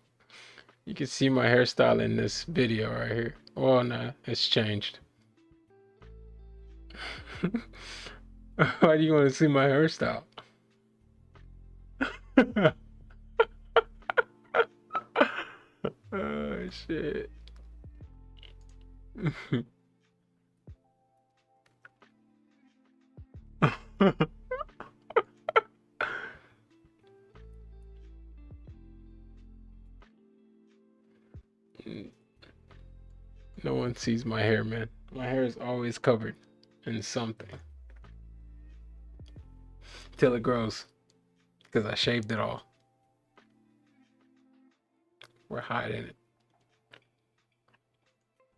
You can see my hairstyle in this video right here. Oh no, it's changed. Why do you want to see my hairstyle? Oh shit. No one sees my hair, man. My hair is always covered in something till it grows, because I shaved it all. We're hiding it.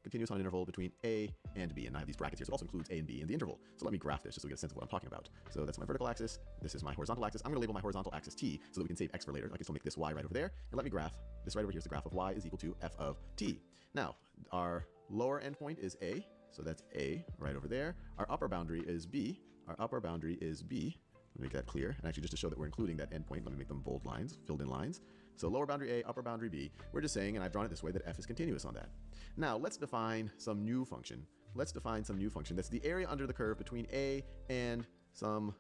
Continuous on an interval between A and B, and I have these brackets here, so it also includes A and B in the interval. So let me graph this just so we get a sense of what I'm talking about. So that's my vertical axis, this is my horizontal axis. I'm going to label my horizontal axis T so that we can save X for later. I can still make this Y right over there, and let me graph this right over here. Is the graph of Y is equal to F of T. Now, our lower endpoint is A, so that's A right over there. Our upper boundary is B. Our upper boundary is B. Let me make that clear. And actually, just to show that we're including that endpoint, let me make them bold lines, filled in lines. So lower boundary A, upper boundary B. We're just saying, and I've drawn it this way, that F is continuous on that. Now, let's define some new function. Let's define some new function. That's the area under the curve between A and some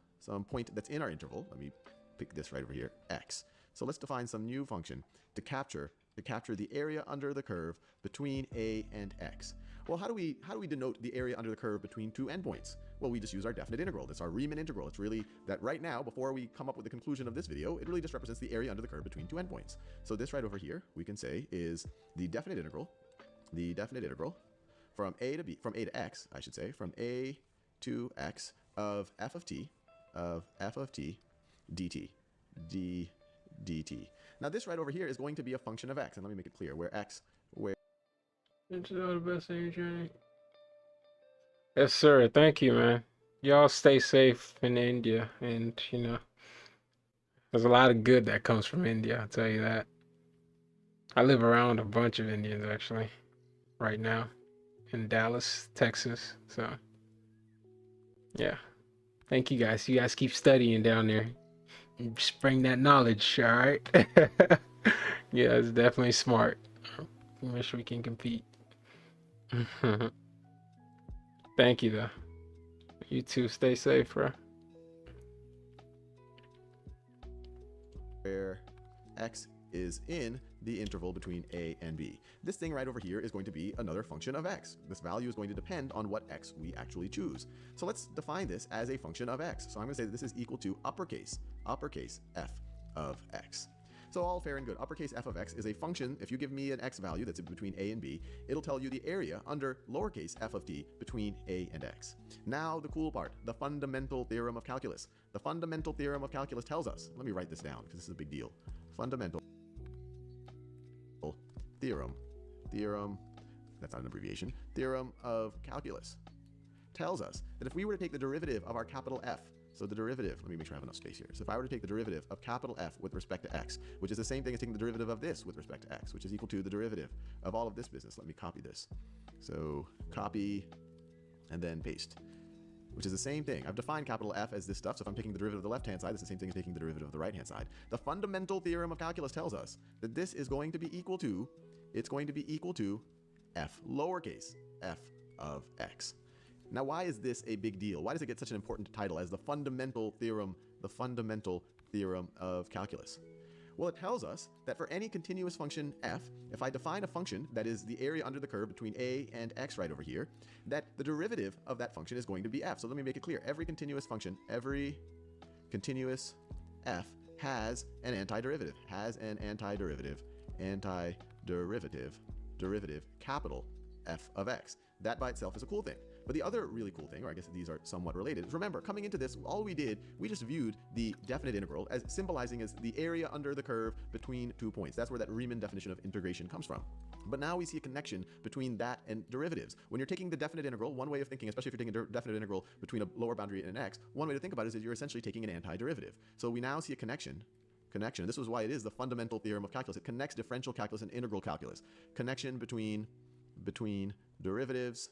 point that's in our interval. Let me pick this right over here, X. So let's define some new function to capture the area under the curve between A and X. Well, how do we denote the area under the curve between two endpoints? Well, we just use our definite integral. That's our Riemann integral. It's really that right now, before we come up with the conclusion of this video, it really just represents the area under the curve between two endpoints. So this right over here, we can say, is the definite integral from A to X, I should say, from A to X of f of t dt. Now this right over here is going to be a function of x, and let me make it clear where It's all the best in your journey. Yes, sir. Thank you, man. Y'all stay safe in India, and there's a lot of good that comes from India. I'll tell you that. I live around a bunch of Indians actually, right now, in Dallas, Texas. So, yeah. Thank you guys. You guys keep studying down there. Just bring that knowledge, all right? Yeah, it's definitely smart. I wish we can compete. Thank you, though. You too. Stay safe, bro. where x is in the interval between a and b. This thing right over here is going to be another function of x. This value is going to depend on what x we actually choose. So let's define this as a function of x. So I'm going to say that this is equal to uppercase f of x. So all fair and good. Uppercase f of x is a function. If you give me an x value that's between a and b, it'll tell you the area under lowercase f of t between a and x. Now the cool part, the fundamental theorem of calculus. The fundamental theorem of calculus tells us, let me write this down because this is a big deal. Fundamental theorem, that's not an abbreviation, theorem of calculus tells us that if we were to take the derivative of our capital F, so the derivative, let me make sure I have enough space here. So if I were to take the derivative of capital F with respect to x, which is the same thing as taking the derivative of this with respect to x, which is equal to the derivative of all of this business. Let me copy this. So copy and then paste, which is the same thing. I've defined capital F as this stuff, so if I'm taking the derivative of the left-hand side, it's the same thing as taking the derivative of the right-hand side. The fundamental theorem of calculus tells us that this is going to be equal to, it's going to be equal to f lowercase f of x. Now, why is this a big deal? Why does it get such an important title as the fundamental theorem of calculus? Well, it tells us that for any continuous function f, if I define a function that is the area under the curve between a and x right over here, that the derivative of that function is going to be f. So let me make it clear. Every continuous function, every continuous f has an antiderivative, derivative, capital F of x. That by itself is a cool thing. But the other really cool thing, or I guess these are somewhat related, is remember, coming into this, all we did, we just viewed the definite integral as symbolizing as the area under the curve between 2 points. That's where that Riemann definition of integration comes from. But now we see a connection between that and derivatives. When you're taking the definite integral, one way of thinking, especially if you're taking a definite integral between a lower boundary and an x, one way to think about it is that you're essentially taking an antiderivative. So we now see a connection. This is why it is the fundamental theorem of calculus. It connects differential calculus and integral calculus. Connection between derivatives,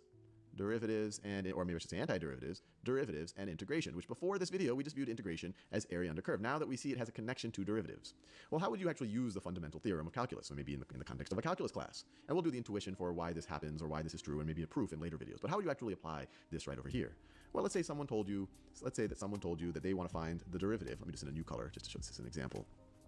and, or maybe I should say antiderivatives, derivatives and integration, which before this video, we just viewed integration as area under curve. Now that we see it has a connection to derivatives. Well, how would you actually use the fundamental theorem of calculus? So maybe in the context of a calculus class. And we'll do the intuition for why this happens or why this is true and maybe a proof in later videos. But how would you actually apply this right over here? Well, let's say that someone told you that they want to find the derivative. Let me just in a new color just to show this as an example.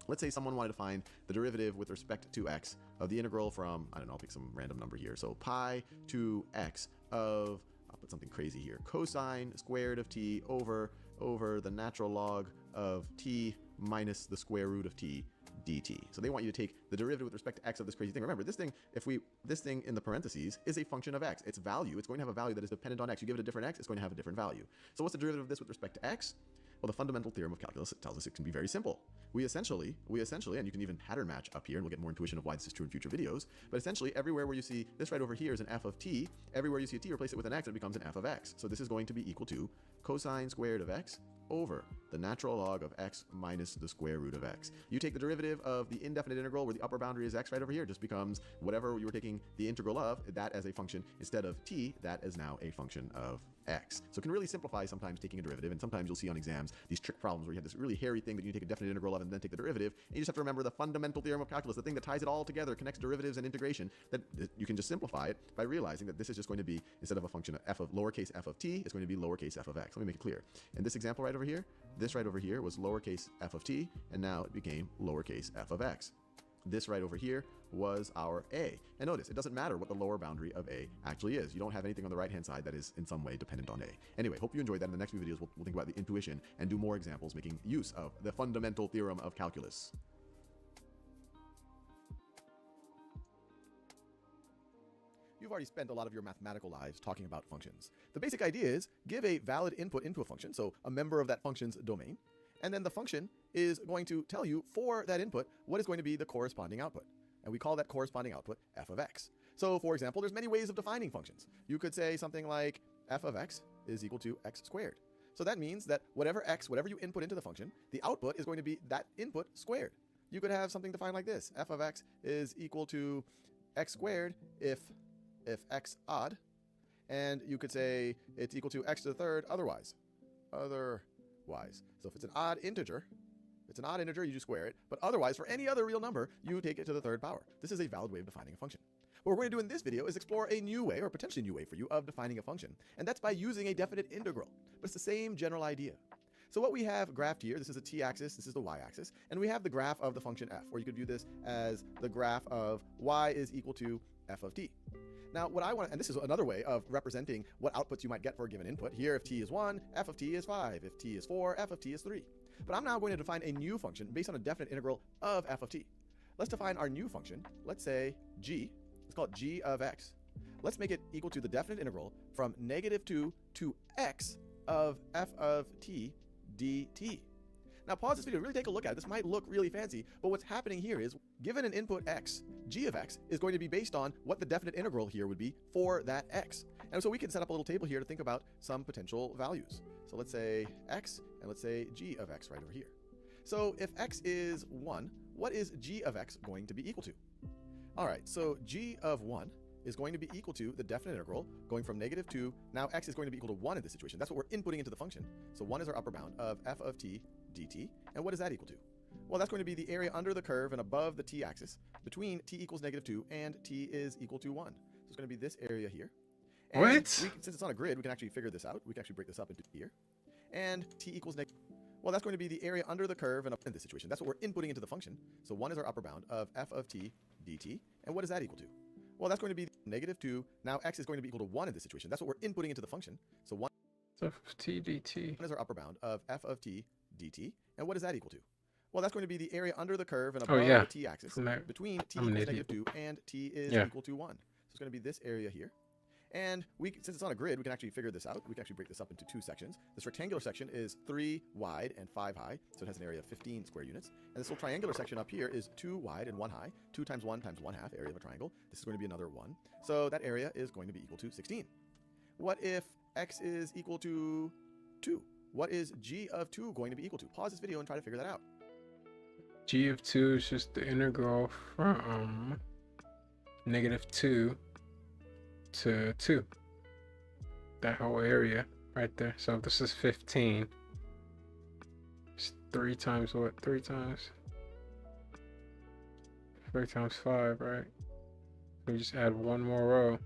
Let's say someone wanted to find the derivative with respect to x of the integral from, I don't know, I'll pick some random number here. So pi to x of, I'll put something crazy here, cosine squared of t over the natural log of t minus the square root of t dt. So they want you to take the derivative with respect to x of this crazy thing. Remember, this thing in the parentheses is a function of x. Its value, it's going to have a value that is dependent on x. You give it a different x, it's going to have a different value. So what's the derivative of this with respect to x? Well, the fundamental theorem of calculus tells us it can be very simple. We essentially, and you can even pattern match up here, and we'll get more intuition of why this is true in future videos, but essentially everywhere where you see this right over here is an f of t, everywhere you see a t, replace it with an x, and it becomes an f of x. So this is going to be equal to cosine squared of x over the natural log of x minus the square root of x. You take the derivative of the indefinite integral where the upper boundary is x right over here, it just becomes whatever you were taking the integral of, that as a function, instead of t, that is now a function of x. So it can really simplify sometimes taking a derivative, and sometimes you'll see on exams these trick problems where you have this really hairy thing that you take a definite integral of and then take the derivative, and you just have to remember the fundamental theorem of calculus, the thing that ties it all together, connects derivatives and integration, that you can just simplify it by realizing that this is just going to be, instead of a function of f of lowercase f of t, it's going to be lowercase f of x. Let me make it clear. In this example right over here, this right over here was lowercase f of t, and now it became lowercase f of x. This right over here was our a. And notice, it doesn't matter what the lower boundary of a actually is. You don't have anything on the right-hand side that is in some way dependent on a. Anyway, hope you enjoyed that. In the next few videos, we'll think about the intuition and do more examples making use of the fundamental theorem of calculus. You've already spent a lot of your mathematical lives talking about functions. The basic idea is give a valid input into a function, so a member of that function's domain, and then the function is going to tell you for that input what is going to be the corresponding output. And we call that corresponding output f of x. So for example, there's many ways of defining functions. You could say something like f of x is equal to x squared. So that means that whatever you input into the function, the output is going to be that input squared. You could have something defined like this. F of x is equal to x squared if x odd. And you could say it's equal to x to the third otherwise. So if it's an odd integer, you just square it. But otherwise, for any other real number, you take it to the third power. This is a valid way of defining a function. What we're going to do in this video is explore a new way, or potentially a new way for you, of defining a function. And that's by using a definite integral. But it's the same general idea. So what we have graphed here, this is the t-axis, this is the y-axis, and we have the graph of the function f, or you could view this as the graph of y is equal to f of t. Now, what I want, and this is another way of representing what outputs you might get for a given input. Here, if t is 1, f of t is 5. If t is 4, f of t is 3. But I'm now going to define a new function based on a definite integral of f of t. Let's define our new function. Let's say g. Let's call it g of x. Let's make it equal to the definite integral from -2 to x of f of t dt. Now pause this video, really take a look at it. This might look really fancy, but what's happening here is, given an input x, g of x is going to be based on what the definite integral here would be for that x. And so we can set up a little table here to think about some potential values. So let's say x, and let's say g of x right over here. So if x is 1, what is g of x going to be equal to? All right, so g of 1 is going to be equal to the definite integral going from -2. Now x is going to be equal to 1 in this situation. That's what we're inputting into the function. So 1 is our upper bound of f of t dt. And what is that equal to? Well, that's going to be the area under the curve and above the t-axis between t equals -2 and t is equal to 1. So it's going to be this area here. And What? since it's on a grid, we can actually figure this out. We can actually break this up into here. And t equals negative. Well, that's going to be the area under the curve and up in this situation. That's what we're inputting into the function. So 1 is our upper bound of f of t dt. And what is that equal to? Well, that's going to be -2. Now x is going to be equal to 1 in this situation. That's what we're inputting into the function. So 1 F of t dt. is our upper bound of f of t dt. And what is that equal to? Well, that's going to be the area under the curve and Oh, above yeah. the t-axis From there. between t I'm an equals idiot. -2 and t is Yeah. equal to 1. So it's going to be this area here. And since it's on a grid, we can actually figure this out. We can actually break this up into 2 sections. This rectangular section is 3 wide and 5 high, so it has an area of 15 square units. And this little triangular section up here is 2 wide and 1 high, 2 times 1 times 1/2 area of a triangle. This is going to be another 1. So that area is going to be equal to 16. What if x is equal to 2? What is g of 2 going to be equal to? Pause this video and try to figure that out. G of 2 is just the integral from -2 to 2. That whole area right there. So if this is 15. It's 3 times what? 3 times 5, right? We just add one more row.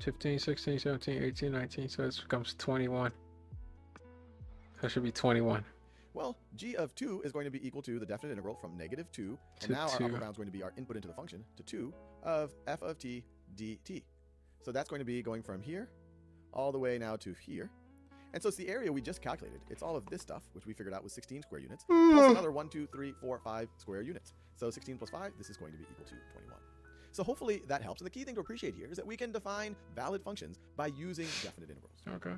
15, 16, 17, 18, 19. So this becomes 21. That should be 21. Well, g of 2 is going to be equal to the definite integral from -2, and To now our 2. upper bound is going to be our input into the function, to 2 of f of t dt. So that's going to be going from here all the way now to here. And so it's the area we just calculated. It's all of this stuff, which we figured out was 16 square units, plus another 1, 2, 3, 4, 5 square units. So 16 plus 5, this is going to be equal to 21. So hopefully that helps. And the key thing to appreciate here is that we can define valid functions by using definite integrals. Okay.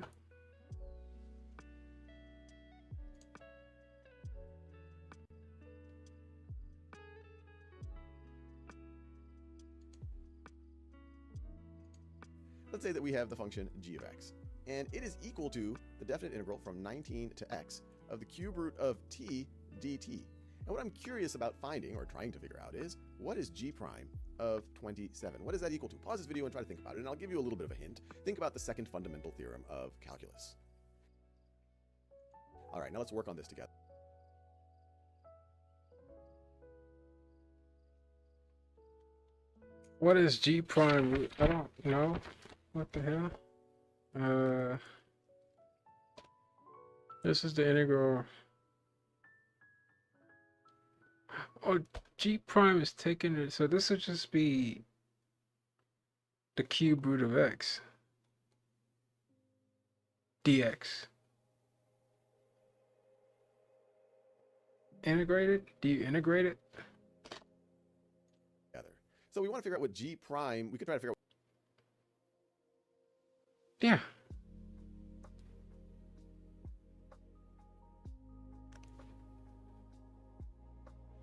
Let's say that we have the function g of x, and it is equal to the definite integral from 19 to x of the cube root of t dt. And what I'm curious about finding, or trying to figure out, is what is g prime of 27? What is that equal to? Pause this video and try to think about it, and I'll give you a little bit of a hint. Think about the second fundamental theorem of calculus. All right, now let's work on this together. What is G prime root? I don't know. What the hell? This is the integral. Oh, G prime is taking it. So this would just be the cube root of x dx. Integrated? Do you integrate it? So we want to figure out what g prime, we could try to figure out. Yeah.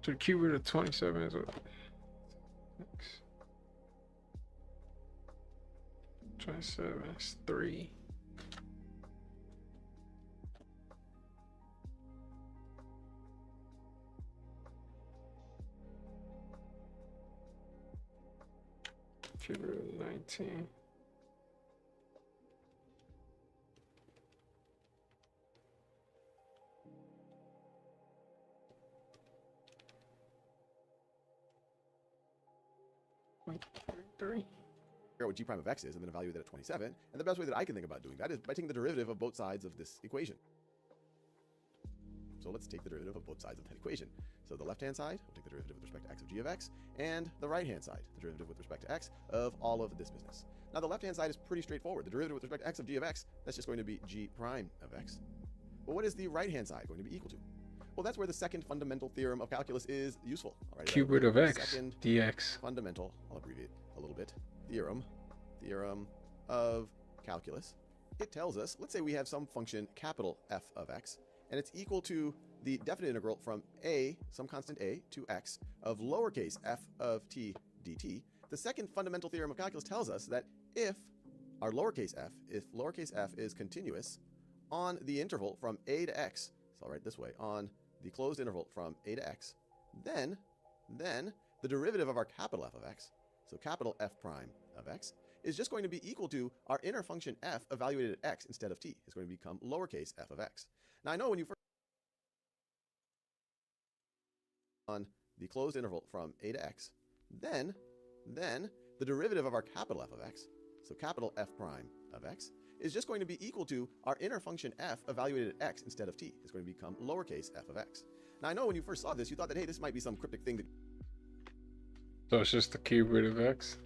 So the cube root of 27 is what? X. 27 is 3. Cube root of 19. Three. Figure out what g prime of x is and then evaluate that at 27. And the best way that I can think about doing that is by taking the derivative of both sides of this equation. So let's take the derivative of both sides of that equation. So the left-hand side, we'll take the derivative with respect to x of g of x, and the right-hand side, the derivative with respect to x of all of this business. Now the left-hand side is pretty straightforward. The derivative with respect to x of g of x, that's just going to be g prime of x. But what is the right-hand side going to be equal to? Well, that's where the second fundamental theorem of calculus is useful. All right, Cube root of x second dx. fundamental, I'll abbreviate a little bit, theorem of calculus. It tells us, let's say we have some function capital F of x, and it's equal to the definite integral from a, some constant a, to x of lowercase f of t dt. The second fundamental theorem of calculus tells us that if our lowercase f is continuous on the interval from a to x, so I'll write it this way, on the closed interval from a to x, then the derivative of our capital F of x, so capital F prime of x, is just going to be equal to our inner function f evaluated at x instead of t. It's going to become lowercase f of x. Now I know when you first on the closed interval from a to x, then the derivative of our capital F of x, so capital F prime of x, is just going to be equal to our inner function f evaluated at x instead of t. It's going to become lowercase f of x. Now I know when you first saw this, you thought that, hey, this might be some cryptic thing. So it's just the cube root of x.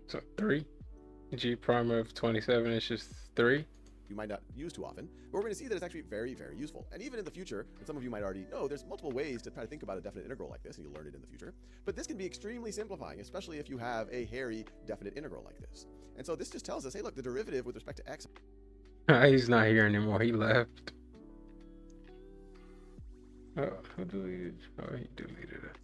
So 3. G prime of 27 is just 3. You might not use too often, but we're going to see that it's actually very, very useful. And even in the future, and some of you might already know, there's multiple ways to try to think about a definite integral like this, and you'll learn it in the future. But this can be extremely simplifying, especially if you have a hairy definite integral like this. And so this just tells us, hey, look, the derivative with respect to x. He's not here anymore. He left. Oh, who deleted? Oh, he deleted it.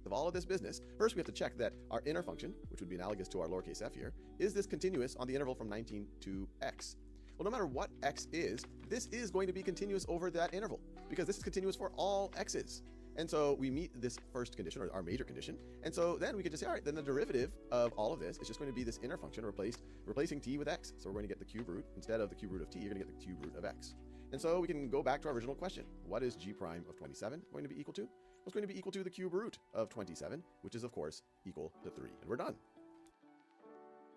Of all of this business, first we have to check that our inner function, which would be analogous to our lowercase f here, is this continuous on the interval from 19 to x. Well, no matter what x is, this is going to be continuous over that interval, because this is continuous for all x's. And so we meet this first condition, or our major condition, and so then we could just say, all right, then the derivative of all of this is just going to be this inner function replacing t with x. So we're going to get the cube root. Instead of the cube root of t, you're going to get the cube root of x. And so we can go back to our original question. What is g prime of 27 going to be equal to? Well, it's going to be equal to the cube root of 27, which is, of course, equal to 3. And we're done.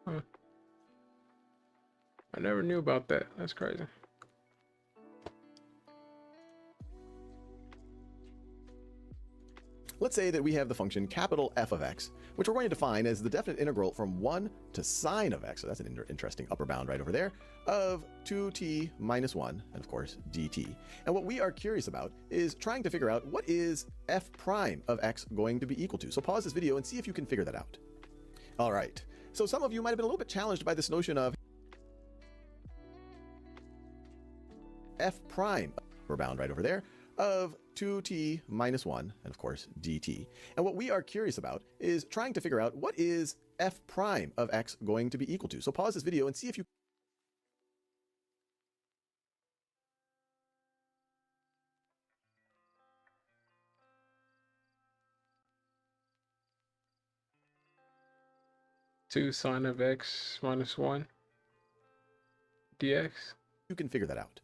Huh. I never knew about that. That's crazy. Let's say that we have the function capital F of x, which we're going to define as the definite integral from 1 to sine of x, so that's an interesting upper bound right over there, of 2t minus 1, and of course dt. And what we are curious about is trying to figure out what is f prime of x going to be equal to. So pause this video and see if you can figure that out. All right, so some of you might have been a little bit challenged by this notion of f prime, upper bound right over there, of 2t minus 1, and of course dt. And what we are curious about is trying to figure out what is f prime of x going to be equal to. So pause this video and see if you Two sine of x minus 1 dx. can figure that out.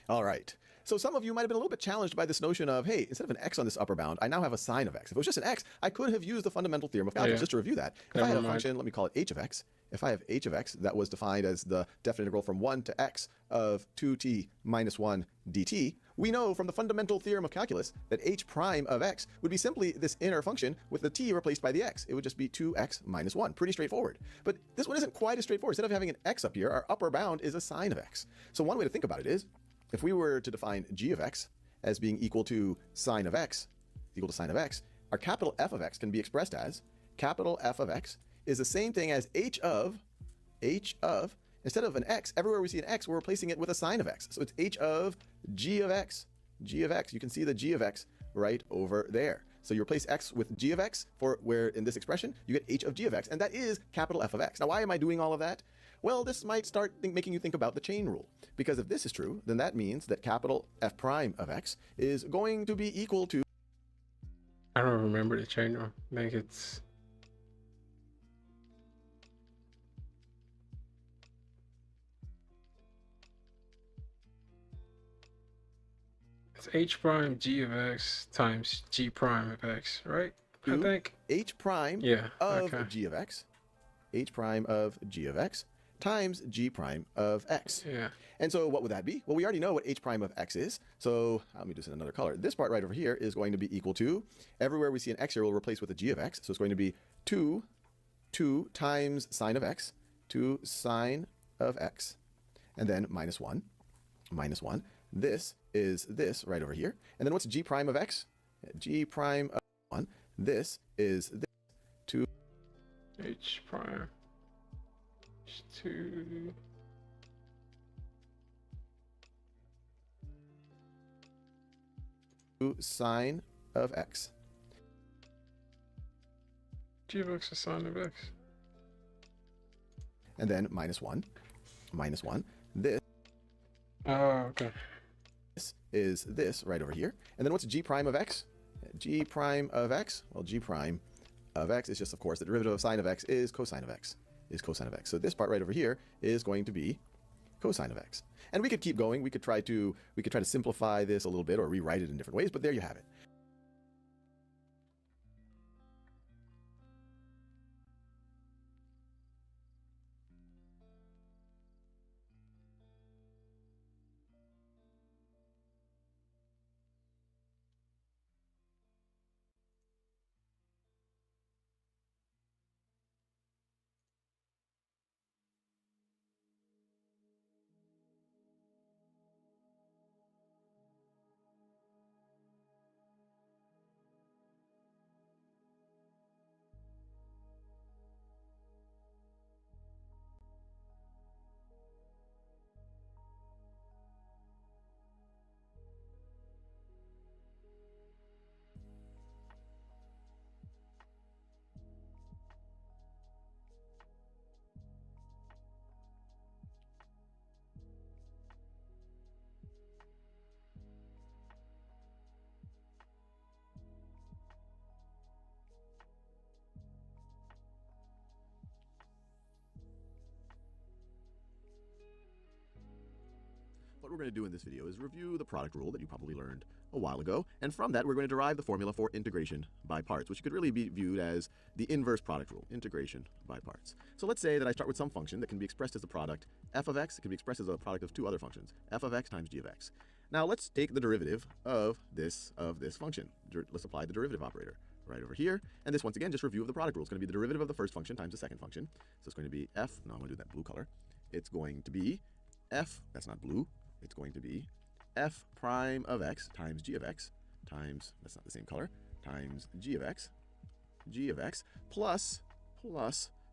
All right. So some of you might have been a little bit challenged by this notion of, hey, instead of an x on this upper bound, I now have a sine of x. If it was just an x, I could have used the fundamental theorem of calculus. Yeah. Just to review that. If I had a function, let me call it h of x. If I have h of x that was defined as the definite integral from 1 to x of 2t minus 1 dt, we know from the fundamental theorem of calculus that h prime of x would be simply this inner function with the t replaced by the x. It would just be 2x minus 1. Pretty straightforward. But this one isn't quite as straightforward. Instead of having an x up here, our upper bound is a sine of x. So one way to think about it is, if we were to define g of x as being equal to sine of x, our capital F of x can be expressed as capital F of x is the same thing as h of, instead of an x, everywhere we see an x, we're replacing it with a sine of x. So it's h of g of x. You can see the g of x right over there. So you replace x with g of x for where in this expression you get h of g of x, and that is capital F of x. Now, why am I doing all of that? Well, this might start making you think about the chain rule, because if this is true, then that means that capital F prime of x is going to be equal to. I don't remember the chain rule. I think it's h prime g of x times g prime of x, right? I think h prime yeah, of okay. g of x, h prime of g of x times g prime of x. Yeah. And so what would that be? Well, we already know what h prime of x is. So let me do this in another color. This part right over here is going to be equal to, everywhere we see an x here, we'll replace with a g of x. So it's going to be 2 times sine of x, 2 sine of x, and then minus 1, minus 1. This is this right over here. And then what's g prime of x? G prime of 1. This is this, 2 H prime H2 sine of x. G of x is sine of x. And then minus 1, minus 1. This Oh, okay. is this right over here. And then what's g prime of x? G prime of x? Well, g prime of x is just, of course, the derivative of sine of x is cosine of x, is cosine of x. So this part right over here is going to be cosine of x. And we could keep going. We could try to simplify this a little bit or rewrite it in different ways, but there you have it. What we're going to do in this video is review the product rule that you probably learned a while ago, and from that we're going to derive the formula for integration by parts, which could really be viewed as the inverse product rule, integration by parts. So let's say that I start with some function that can be expressed as a product f of x. It can be expressed as a product of two other functions, f of x times g of x. Now let's take the derivative of this function. Let's apply the derivative operator right over here, and this once again just review of the product rule. It's going to be the derivative of the first function times the second function. So it's going to be f, no, I'm going to do that blue color. It's going to be f, that's not blue, it's going to be f prime of x times g of x times, that's not the same color, times g of x plus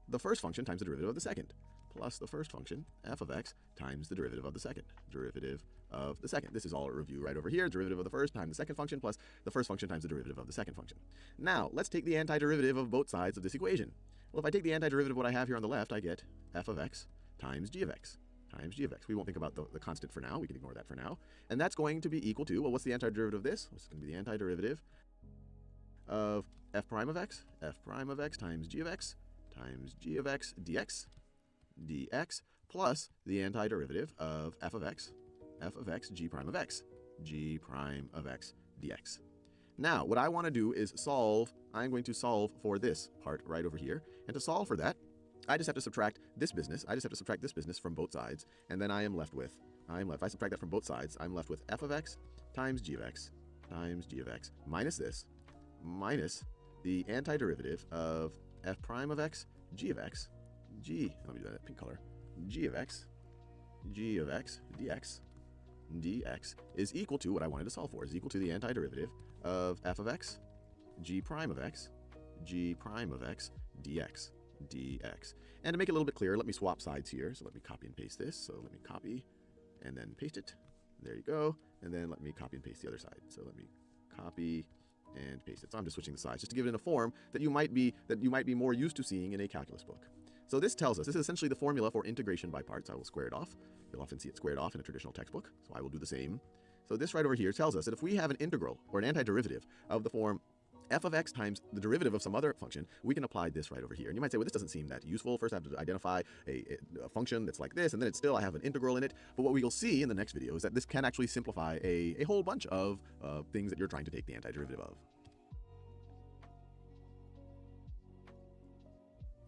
the first function times the derivative of the second, plus the first function, f of x, times the derivative of the second, derivative of the second. This is all a review right over here, derivative of the first times the second function plus the first function times the derivative of the second function. Now, let's take the antiderivative of both sides of this equation. Well, if I take the antiderivative of what I have here on the left, I get f of x times g of x. Times g of x. We won't think about the constant for now. We can ignore that for now. And that's going to be equal to, well, what's the antiderivative of this? It's going to be the antiderivative of f prime of x times g of x dx plus the antiderivative of f of x g prime of x dx. Now, what I want to do is solve, I'm going to solve for this part right over here. And to solve for that, I just have to subtract this business. I just have to subtract this business from both sides. And then I am left with, if I subtract that from both sides, I'm left with f of x times g of x minus this, minus the antiderivative of f prime of x, g of x, let me do that in pink color, g of x dx is equal to what I wanted to solve for, is equal to the antiderivative of f of x, g prime of x dx. And to make it a little bit clearer, let me swap sides here. So let me copy and paste this. So let me copy and then paste it. There you go. And then let me copy and paste the other side. So let me copy and paste it. So I'm just switching the sides just to give it in a form that you might be more used to seeing in a calculus book. So this tells us, this is essentially the formula for integration by parts. I will square it off. You'll often see it squared off in a traditional textbook. So I will do the same. So this right over here tells us that if we have an integral or an antiderivative of the form f of x times the derivative of some other function, we can apply this right over here. And you might say, well, this doesn't seem that useful. First, I have to identify a function that's like this, and then I have an integral in it. But what we'll see in the next video is that this can actually simplify a whole bunch of things that you're trying to take the antiderivative of.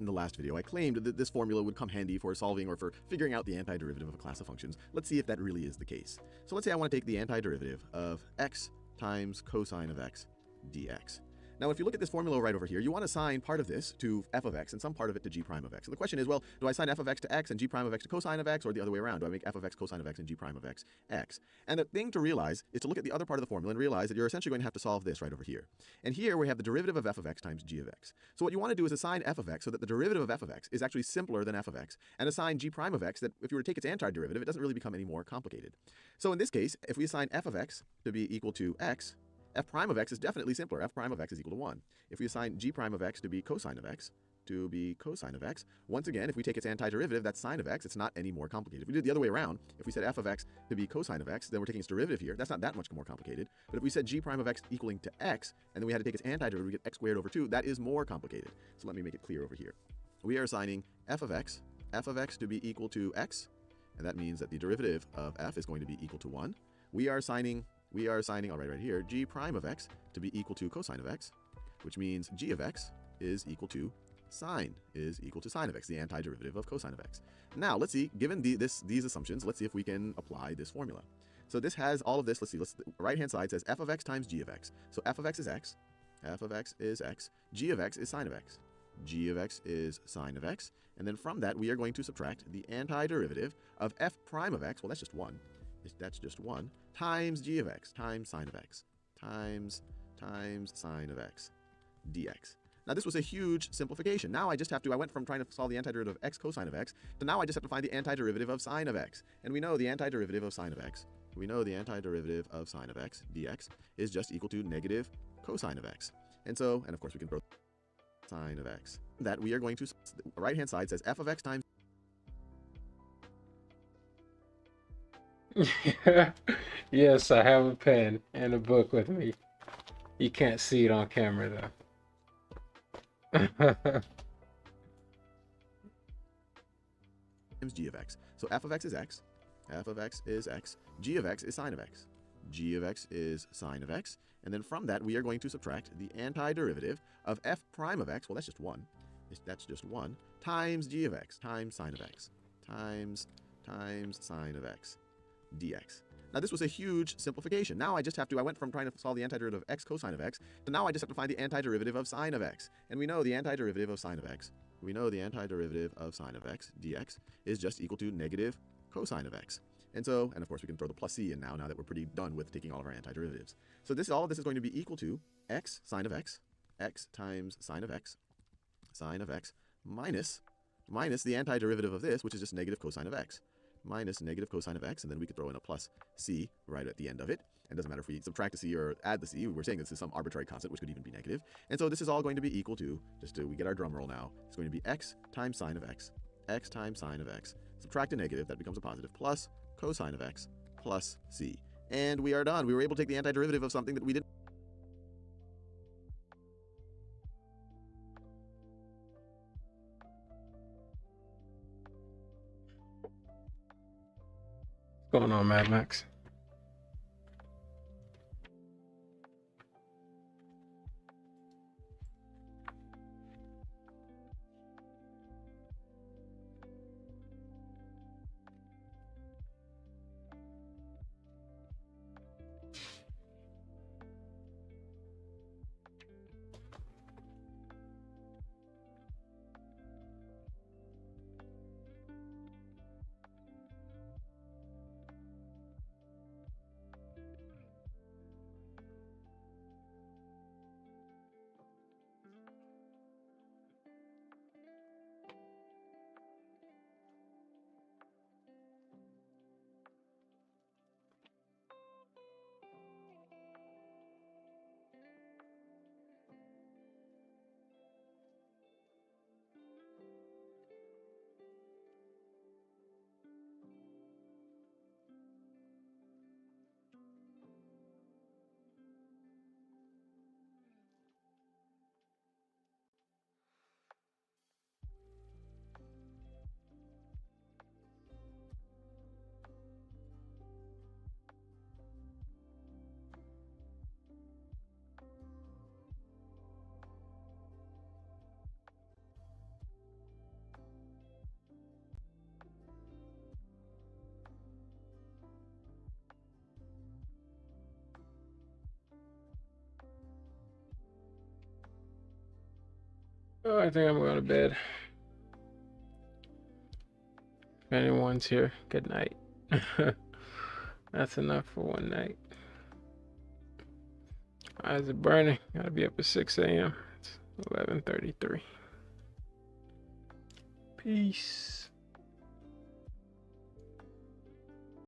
in the last video, I claimed that this formula would come handy for solving or for figuring out the antiderivative of a class of functions. Let's see if that really is the case. So let's say I want to take the antiderivative of x times cosine of x dx. Now, if you look at this formula right over here, you want to assign part of this to f of x and some part of it to g prime of x. And the question is, well, do I assign f of x to x and g prime of x to cosine of x, or the other way around? Do I make f of x cosine of x and g prime of x x? And the thing to realize is to look at the other part of the formula and realize that you're essentially going to have to solve this right over here. And here we have the derivative of f of x times g of x. So what you want to do is assign f of x so that the derivative of f of x is actually simpler than f of x, and assign g prime of x that if you were to take its antiderivative, it doesn't really become any more complicated. So in this case, if we assign f of x to be equal to x, f prime of x is definitely simpler. F prime of x is equal to 1. If we assign g prime of x to be cosine of x, once again, if we take its antiderivative, that's sine of x, it's not any more complicated. If we did it the other way around, if we said f of x to be cosine of x, then we're taking its derivative here. That's not that much more complicated. But if we said g prime of x equaling to x, and then we had to take its antiderivative, we get x squared over 2, that is more complicated. So let me make it clear over here. We are assigning f of x to be equal to x, and that means that the derivative of f is going to be equal to 1. We are assigning, I'll write right here, g prime of x to be equal to cosine of x, which means g of x is equal to sine of x, the antiderivative of cosine of x. Now, let's see, given these assumptions, let's see if we can apply this formula. So this has all of this. Let's see, the right-hand side says f of x times g of x. So f of x is x, g of x is sine of x, g of x is sine of x, and then from that we are going to subtract the antiderivative of f prime of x, well that's just 1, times g of x times sine of x, times sine of x dx. Now this was a huge simplification. Now I went from trying to solve the antiderivative of x cosine of x to now I just have to find the antiderivative of sine of x. And we know the antiderivative of sine of x, dx is just equal to negative cosine of x. And of course we can throw sine of x. That we are going to, the right hand side says f of x times Yes, I have a pen and a book with me. You can't see it on camera though. g of x. So f of x is x, g of x is sine of x, g of x is sine of x, and then from that we are going to subtract the antiderivative of f prime of x, well that's just 1, times g of x times sine of x, times sine of x dx. Now this was a huge simplification. Now I went from trying to solve the antiderivative of x cosine of x to now I just have to find the antiderivative of sine of x. And we know the antiderivative of sine of x, dx is just equal to negative cosine of x. And of course we can throw the plus c in now that we're pretty done with taking all of our antiderivatives. So all of this is going to be equal to x sine of x times sine of x, minus the antiderivative of this, which is just negative cosine of x, minus negative cosine of x, and then we could throw in a plus c right at the end of it. It doesn't matter if we subtract the c or add the c, we're saying this is some arbitrary constant, which could even be negative. And so this is all going to be equal to, we get our drum roll now, it's going to be x times sine of x, subtract a negative, that becomes a positive, plus cosine of x, plus c. And we are done. We were able to take the antiderivative of something that we didn't. What's going on, Mad Max? Oh, I think I'm going to bed. If anyone's here, good night. That's enough for one night. Eyes are burning. Gotta be up at 6 a.m. It's 11:33. Peace.